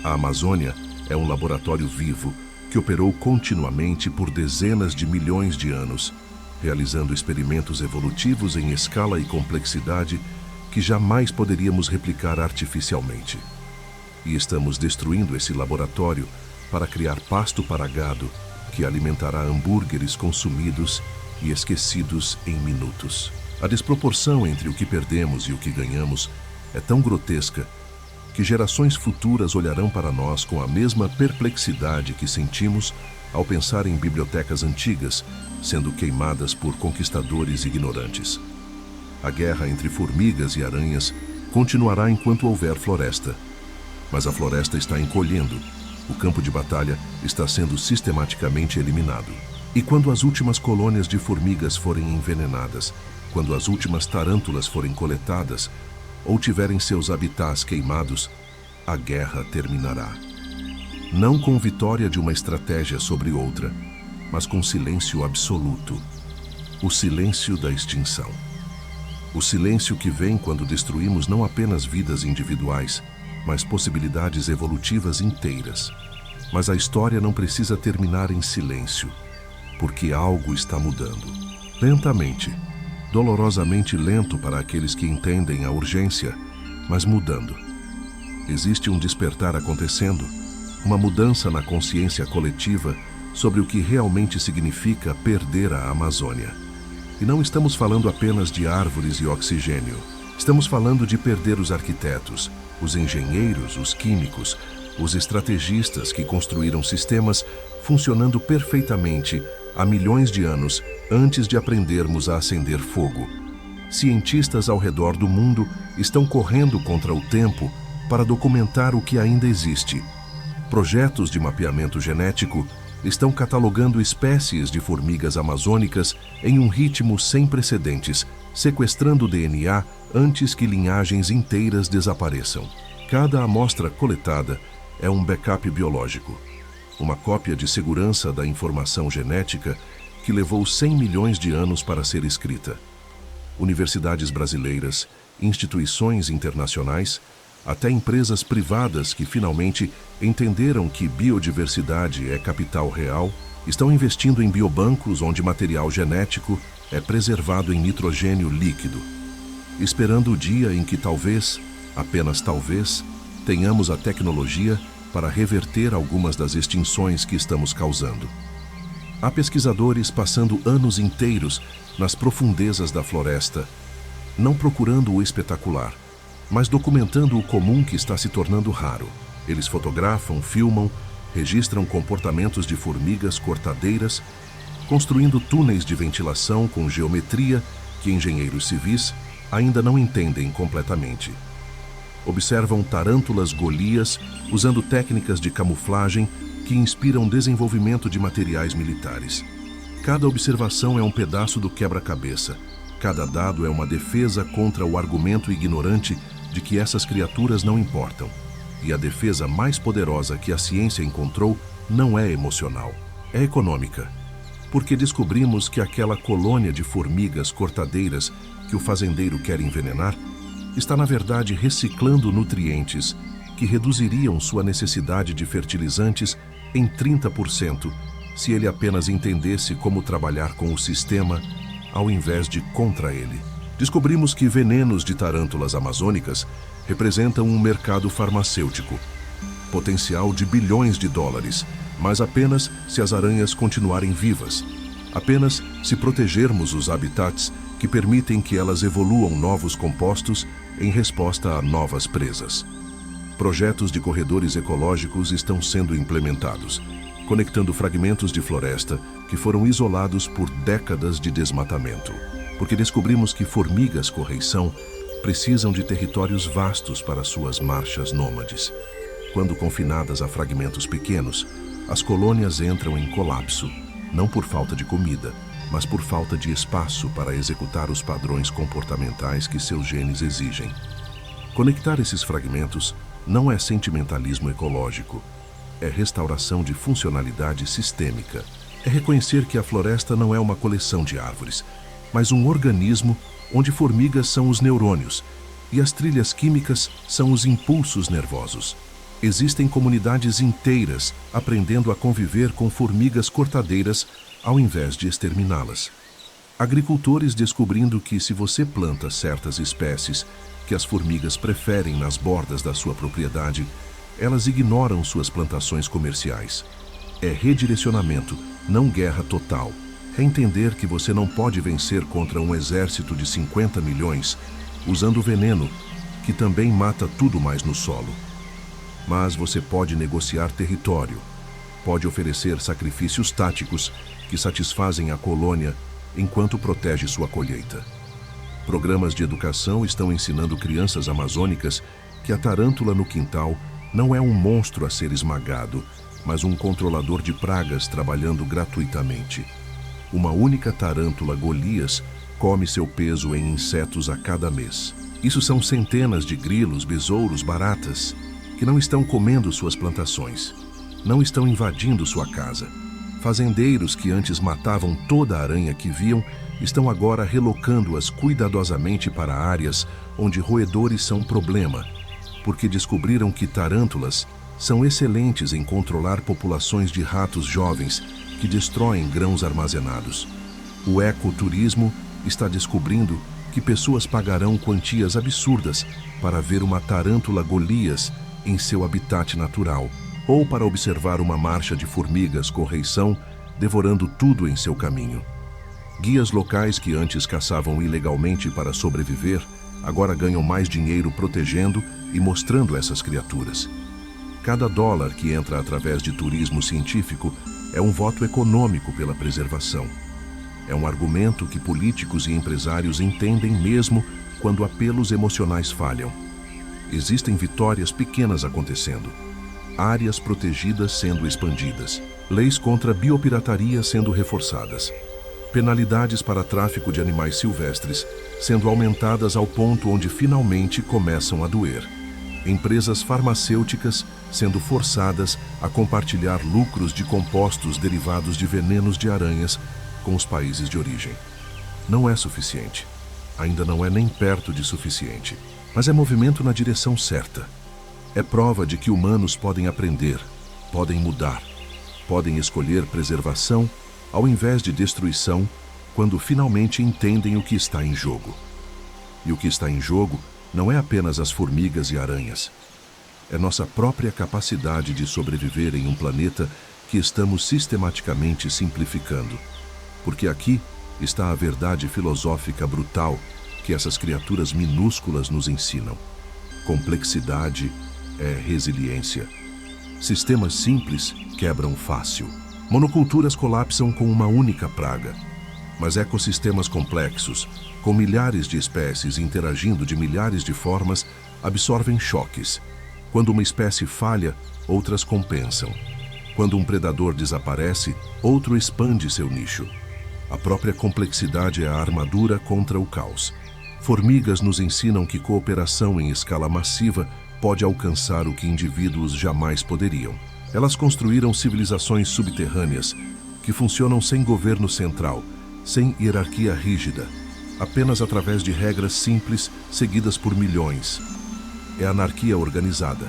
A Amazônia é um laboratório vivo que operou continuamente por dezenas de milhões de anos, realizando experimentos evolutivos em escala e complexidade que jamais poderíamos replicar artificialmente. E estamos destruindo esse laboratório para criar pasto para gado que alimentará hambúrgueres consumidos e esquecidos em minutos. A desproporção entre o que perdemos e o que ganhamos é tão grotesca que gerações futuras olharão para nós com a mesma perplexidade que sentimos ao pensar em bibliotecas antigas sendo queimadas por conquistadores ignorantes. A guerra entre formigas e aranhas continuará enquanto houver floresta. Mas a floresta está encolhendo, o campo de batalha está sendo sistematicamente eliminado. E quando as últimas colônias de formigas forem envenenadas, quando as últimas tarântulas forem coletadas ou tiverem seus habitats queimados, a guerra terminará. Não com vitória de uma estratégia sobre outra, mas com silêncio absoluto. O silêncio da extinção. O silêncio que vem quando destruímos não apenas vidas individuais, mas possibilidades evolutivas inteiras. Mas a história não precisa terminar em silêncio. porque algo está mudando. Lentamente, dolorosamente lento para aqueles que entendem a urgência, mas mudando. Existe um despertar acontecendo, uma mudança na consciência coletiva sobre o que realmente significa perder a Amazônia. E não estamos falando apenas de árvores e oxigênio. Estamos falando de perder os arquitetos, os engenheiros, os químicos, os estrategistas que construíram sistemas funcionando perfeitamente há milhões de anos antes de aprendermos a acender fogo. Cientistas ao redor do mundo estão correndo contra o tempo para documentar o que ainda existe. Projetos de mapeamento genético estão catalogando espécies de formigas amazônicas em um ritmo sem precedentes, sequestrando o DNA antes que linhagens inteiras desapareçam. Cada amostra coletada é um backup biológico, uma cópia de segurança da informação genética que levou 100 milhões de anos para ser escrita. Universidades brasileiras, instituições internacionais, até empresas privadas que finalmente entenderam que biodiversidade é capital real, estão investindo em biobancos onde material genético é preservado em nitrogênio líquido, esperando o dia em que talvez, apenas talvez, tenhamos a tecnologia para reverter algumas das extinções que estamos causando. Há pesquisadores passando anos inteiros nas profundezas da floresta, não procurando o espetacular, mas documentando o comum que está se tornando raro. Eles fotografam, filmam, registram comportamentos de formigas cortadeiras, construindo túneis de ventilação com geometria que engenheiros civis ainda não entendem completamente. Observam tarântulas golias usando técnicas de camuflagem que inspiram desenvolvimento de materiais militares. Cada observação é um pedaço do quebra-cabeça. Cada dado é uma defesa contra o argumento ignorante de que essas criaturas não importam. E a defesa mais poderosa que a ciência encontrou não é emocional, é econômica. Porque descobrimos que aquela colônia de formigas cortadeiras que o fazendeiro quer envenenar está, na verdade, reciclando nutrientes que reduziriam sua necessidade de fertilizantes em 30% se ele apenas entendesse como trabalhar com o sistema ao invés de contra ele. Descobrimos que venenos de tarântulas amazônicas representam um mercado farmacêutico, potencial de bilhões de dólares, mas apenas se as aranhas continuarem vivas, apenas se protegermos os habitats que permitem que elas evoluam novos compostos em resposta a novas presas. Projetos de corredores ecológicos estão sendo implementados, conectando fragmentos de floresta que foram isolados por décadas de desmatamento. Porque descobrimos que formigas correição precisam de territórios vastos para suas marchas nômades. Quando confinadas a fragmentos pequenos, as colônias entram em colapso, não por falta de comida, mas por falta de espaço para executar os padrões comportamentais que seus genes exigem. Conectar esses fragmentos não é sentimentalismo ecológico, é restauração de funcionalidade sistêmica. É reconhecer que a floresta não é uma coleção de árvores, mas um organismo onde formigas são os neurônios e as trilhas químicas são os impulsos nervosos. Existem comunidades inteiras aprendendo a conviver com formigas cortadeiras ao invés de exterminá-las. Agricultores descobrindo que se você planta certas espécies que as formigas preferem nas bordas da sua propriedade, elas ignoram suas plantações comerciais. É redirecionamento, não guerra total. É entender que você não pode vencer contra um exército de 50 milhões usando veneno, que também mata tudo mais no solo. Mas você pode negociar território, pode oferecer sacrifícios táticos que satisfazem a colônia enquanto protege sua colheita. Programas de educação estão ensinando crianças amazônicas que a tarântula no quintal não é um monstro a ser esmagado, mas um controlador de pragas trabalhando gratuitamente. Uma única tarântula Golias come seu peso em insetos a cada mês. Isso são centenas de grilos, besouros, baratas, que não estão comendo suas plantações, não estão invadindo sua casa. Fazendeiros que antes matavam toda a aranha que viam, estão agora relocando-as cuidadosamente para áreas onde roedores são problema, porque descobriram que tarântulas são excelentes em controlar populações de ratos jovens que destroem grãos armazenados. O ecoturismo está descobrindo que pessoas pagarão quantias absurdas para ver uma tarântula Golias em seu habitat natural, ou para observar uma marcha de formigas correição devorando tudo em seu caminho. Guias locais que antes caçavam ilegalmente para sobreviver, agora ganham mais dinheiro protegendo e mostrando essas criaturas. Cada dólar que entra através de turismo científico é um voto econômico pela preservação. É um argumento que políticos e empresários entendem mesmo quando apelos emocionais falham. Existem vitórias pequenas acontecendo, áreas protegidas sendo expandidas, leis contra biopirataria sendo reforçadas, penalidades para tráfico de animais silvestres sendo aumentadas ao ponto onde finalmente começam a doer, empresas farmacêuticas sendo forçadas a compartilhar lucros de compostos derivados de venenos de aranhas com os países de origem. Não é suficiente. Ainda não é nem perto de suficiente. Mas é movimento na direção certa. É prova de que humanos podem aprender, podem mudar, podem escolher preservação ao invés de destruição quando finalmente entendem o que está em jogo. E o que está em jogo não é apenas as formigas e aranhas. É nossa própria capacidade de sobreviver em um planeta que estamos sistematicamente simplificando. Porque aqui está a verdade filosófica brutal que essas criaturas minúsculas nos ensinam. Complexidade é resiliência. Sistemas simples quebram fácil. Monoculturas colapsam com uma única praga. Mas ecossistemas complexos, com milhares de espécies interagindo de milhares de formas, absorvem choques. Quando uma espécie falha, outras compensam. Quando um predador desaparece, outro expande seu nicho. A própria complexidade é a armadura contra o caos. Formigas nos ensinam que cooperação em escala massiva pode alcançar o que indivíduos jamais poderiam. Elas construíram civilizações subterrâneas que funcionam sem governo central, sem hierarquia rígida, apenas através de regras simples seguidas por milhões. É anarquia organizada.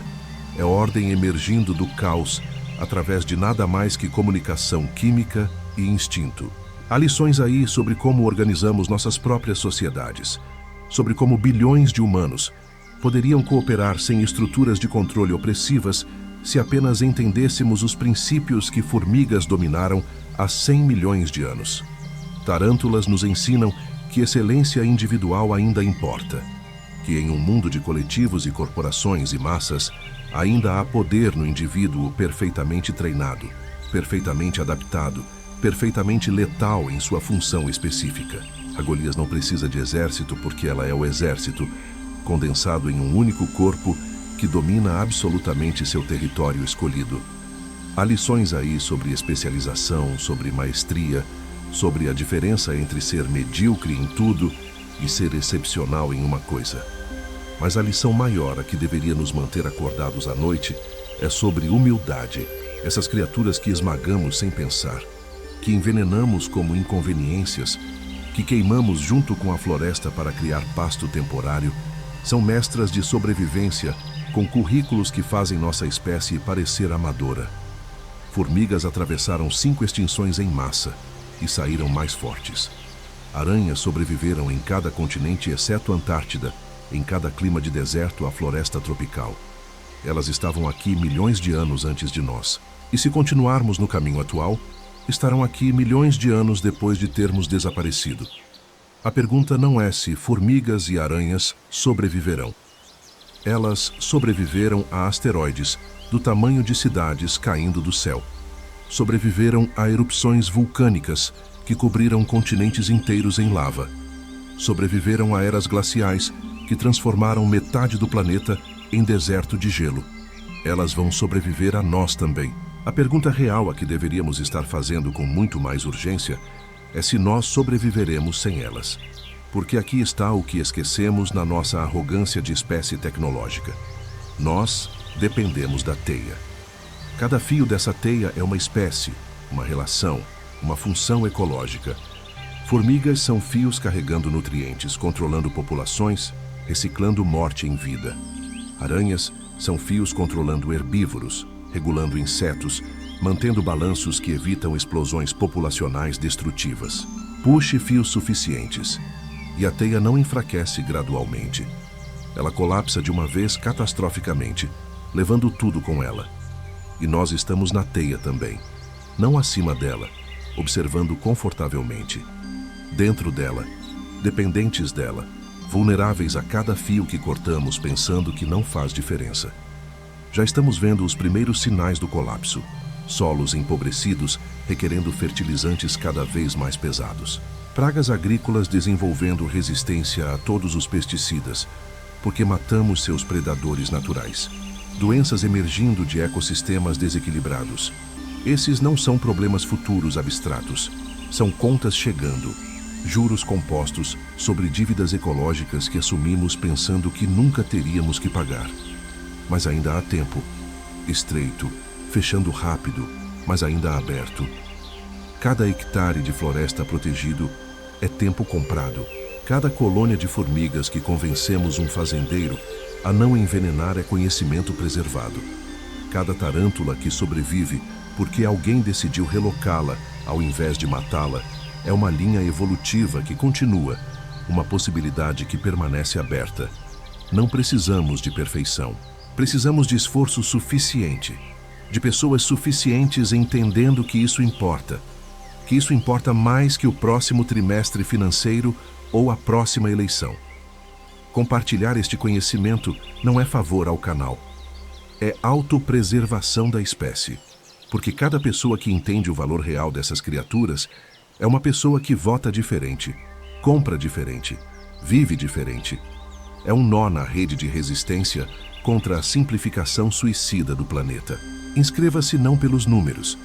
É ordem emergindo do caos através de nada mais que comunicação química e instinto. Há lições aí sobre como organizamos nossas próprias sociedades, sobre como bilhões de humanos poderiam cooperar sem estruturas de controle opressivas se apenas entendêssemos os princípios que formigas dominaram há 100 milhões de anos. Tarântulas nos ensinam que excelência individual ainda importa, que em um mundo de coletivos e corporações e massas, ainda há poder no indivíduo perfeitamente treinado, perfeitamente adaptado, perfeitamente letal em sua função específica. A Golias não precisa de exército porque ela é o exército, condensado em um único corpo que domina absolutamente seu território escolhido. Há lições aí sobre especialização, sobre maestria, sobre a diferença entre ser medíocre em tudo e ser excepcional em uma coisa. Mas a lição maior a que deveria nos manter acordados à noite é sobre humildade, essas criaturas que esmagamos sem pensar, que envenenamos como inconveniências, que queimamos junto com a floresta para criar pasto temporário, são mestras de sobrevivência com currículos que fazem nossa espécie parecer amadora. Formigas atravessaram 5 extinções em massa e saíram mais fortes. Aranhas sobreviveram em cada continente exceto a Antártida, em cada clima de deserto à floresta tropical. Elas estavam aqui milhões de anos antes de nós. E se continuarmos no caminho atual, estarão aqui milhões de anos depois de termos desaparecido. A pergunta não é se formigas e aranhas sobreviverão. Elas sobreviveram a asteroides do tamanho de cidades caindo do céu. Sobreviveram a erupções vulcânicas que cobriram continentes inteiros em lava. Sobreviveram a eras glaciais que transformaram metade do planeta em deserto de gelo. Elas vão sobreviver a nós também. A pergunta real a que deveríamos estar fazendo com muito mais urgência é se nós sobreviveremos sem elas. Porque aqui está o que esquecemos na nossa arrogância de espécie tecnológica. Nós dependemos da teia. Cada fio dessa teia é uma espécie, uma relação, uma função ecológica. Formigas são fios carregando nutrientes, controlando populações, reciclando morte em vida. Aranhas são fios controlando herbívoros, regulando insetos, mantendo balanços que evitam explosões populacionais destrutivas. Puxe fios suficientes, e a teia não enfraquece gradualmente. Ela colapsa de uma vez catastroficamente, levando tudo com ela. E nós estamos na teia também, não acima dela, observando confortavelmente. Dentro dela, dependentes dela, vulneráveis a cada fio que cortamos pensando que não faz diferença. Já estamos vendo os primeiros sinais do colapso. Solos empobrecidos requerendo fertilizantes cada vez mais pesados. Pragas agrícolas desenvolvendo resistência a todos os pesticidas, porque matamos seus predadores naturais. Doenças emergindo de ecossistemas desequilibrados. Esses não são problemas futuros abstratos, são contas chegando. Juros compostos sobre dívidas ecológicas que assumimos pensando que nunca teríamos que pagar. Mas ainda há tempo. Estreito, fechando rápido, mas ainda aberto. Cada hectare de floresta protegido é tempo comprado. Cada colônia de formigas que convencemos um fazendeiro a não envenenar é conhecimento preservado. Cada tarântula que sobrevive porque alguém decidiu relocá-la ao invés de matá-la é uma linha evolutiva que continua, uma possibilidade que permanece aberta. Não precisamos de perfeição. Precisamos de esforço suficiente, de pessoas suficientes entendendo que isso importa mais que o próximo trimestre financeiro ou a próxima eleição. Compartilhar este conhecimento não é favor ao canal, é autopreservação da espécie, porque cada pessoa que entende o valor real dessas criaturas é uma pessoa que vota diferente, compra diferente, vive diferente. É um nó na rede de resistência contra a simplificação suicida do planeta. Inscreva-se não pelos números,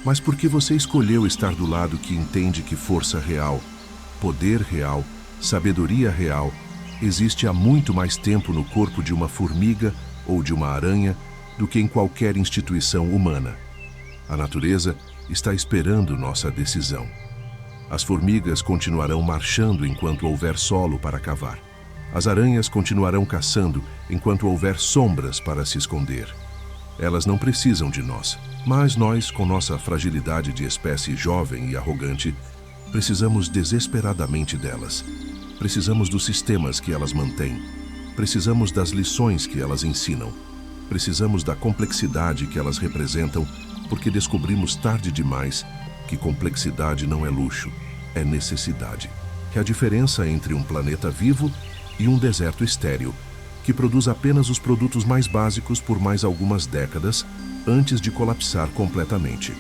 mas porque você escolheu estar do lado que entende que força real, poder real, sabedoria real existe há muito mais tempo no corpo de uma formiga ou de uma aranha do que em qualquer instituição humana. A natureza está esperando nossa decisão. As formigas continuarão marchando enquanto houver solo para cavar. As aranhas continuarão caçando enquanto houver sombras para se esconder. Elas não precisam de nós, mas nós, com nossa fragilidade de espécie jovem e arrogante, precisamos desesperadamente delas. Precisamos dos sistemas que elas mantêm. Precisamos das lições que elas ensinam. Precisamos da complexidade que elas representam, porque descobrimos tarde demais que complexidade não é luxo, é necessidade. Que a diferença entre um planeta vivo e um deserto estéril, que produz apenas os produtos mais básicos por mais algumas décadas antes de colapsar completamente.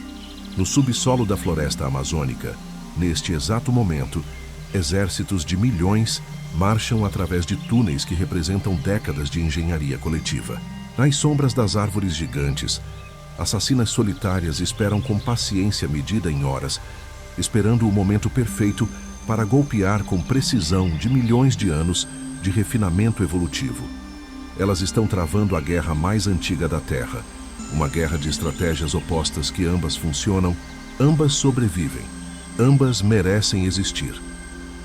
No subsolo da floresta amazônica, neste exato momento, exércitos de milhões marcham através de túneis que representam décadas de engenharia coletiva. Nas sombras das árvores gigantes, assassinas solitárias esperam com paciência medida em horas, esperando o momento perfeito para golpear com precisão de milhões de anos de refinamento evolutivo. Elas estão travando a guerra mais antiga da Terra, uma guerra de estratégias opostas que ambas funcionam, ambas sobrevivem, ambas merecem existir.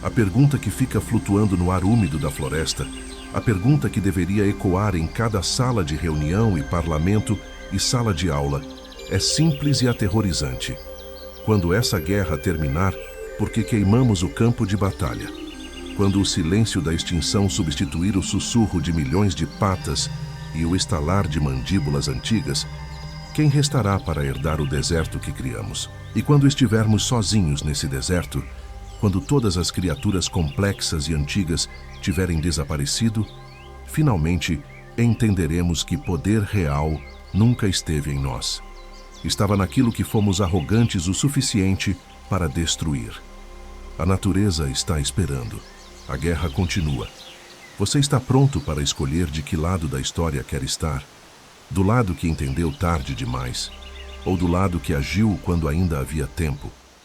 A pergunta que fica flutuando no ar úmido da floresta, a pergunta que deveria ecoar em cada sala de reunião e parlamento e sala de aula, é simples e aterrorizante. Quando essa guerra terminar, porque queimamos o campo de batalha? Quando o silêncio da extinção substituir o sussurro de milhões de patas e o estalar de mandíbulas antigas, quem restará para herdar o deserto que criamos? E quando estivermos sozinhos nesse deserto, quando todas as criaturas complexas e antigas tiverem desaparecido, finalmente entenderemos que poder real nunca esteve em nós. Estava naquilo que fomos arrogantes o suficiente para destruir. A natureza está esperando. A guerra continua. Você está pronto para escolher de que lado da história quer estar? Do lado que entendeu tarde demais? Ou do lado que agiu quando ainda havia tempo?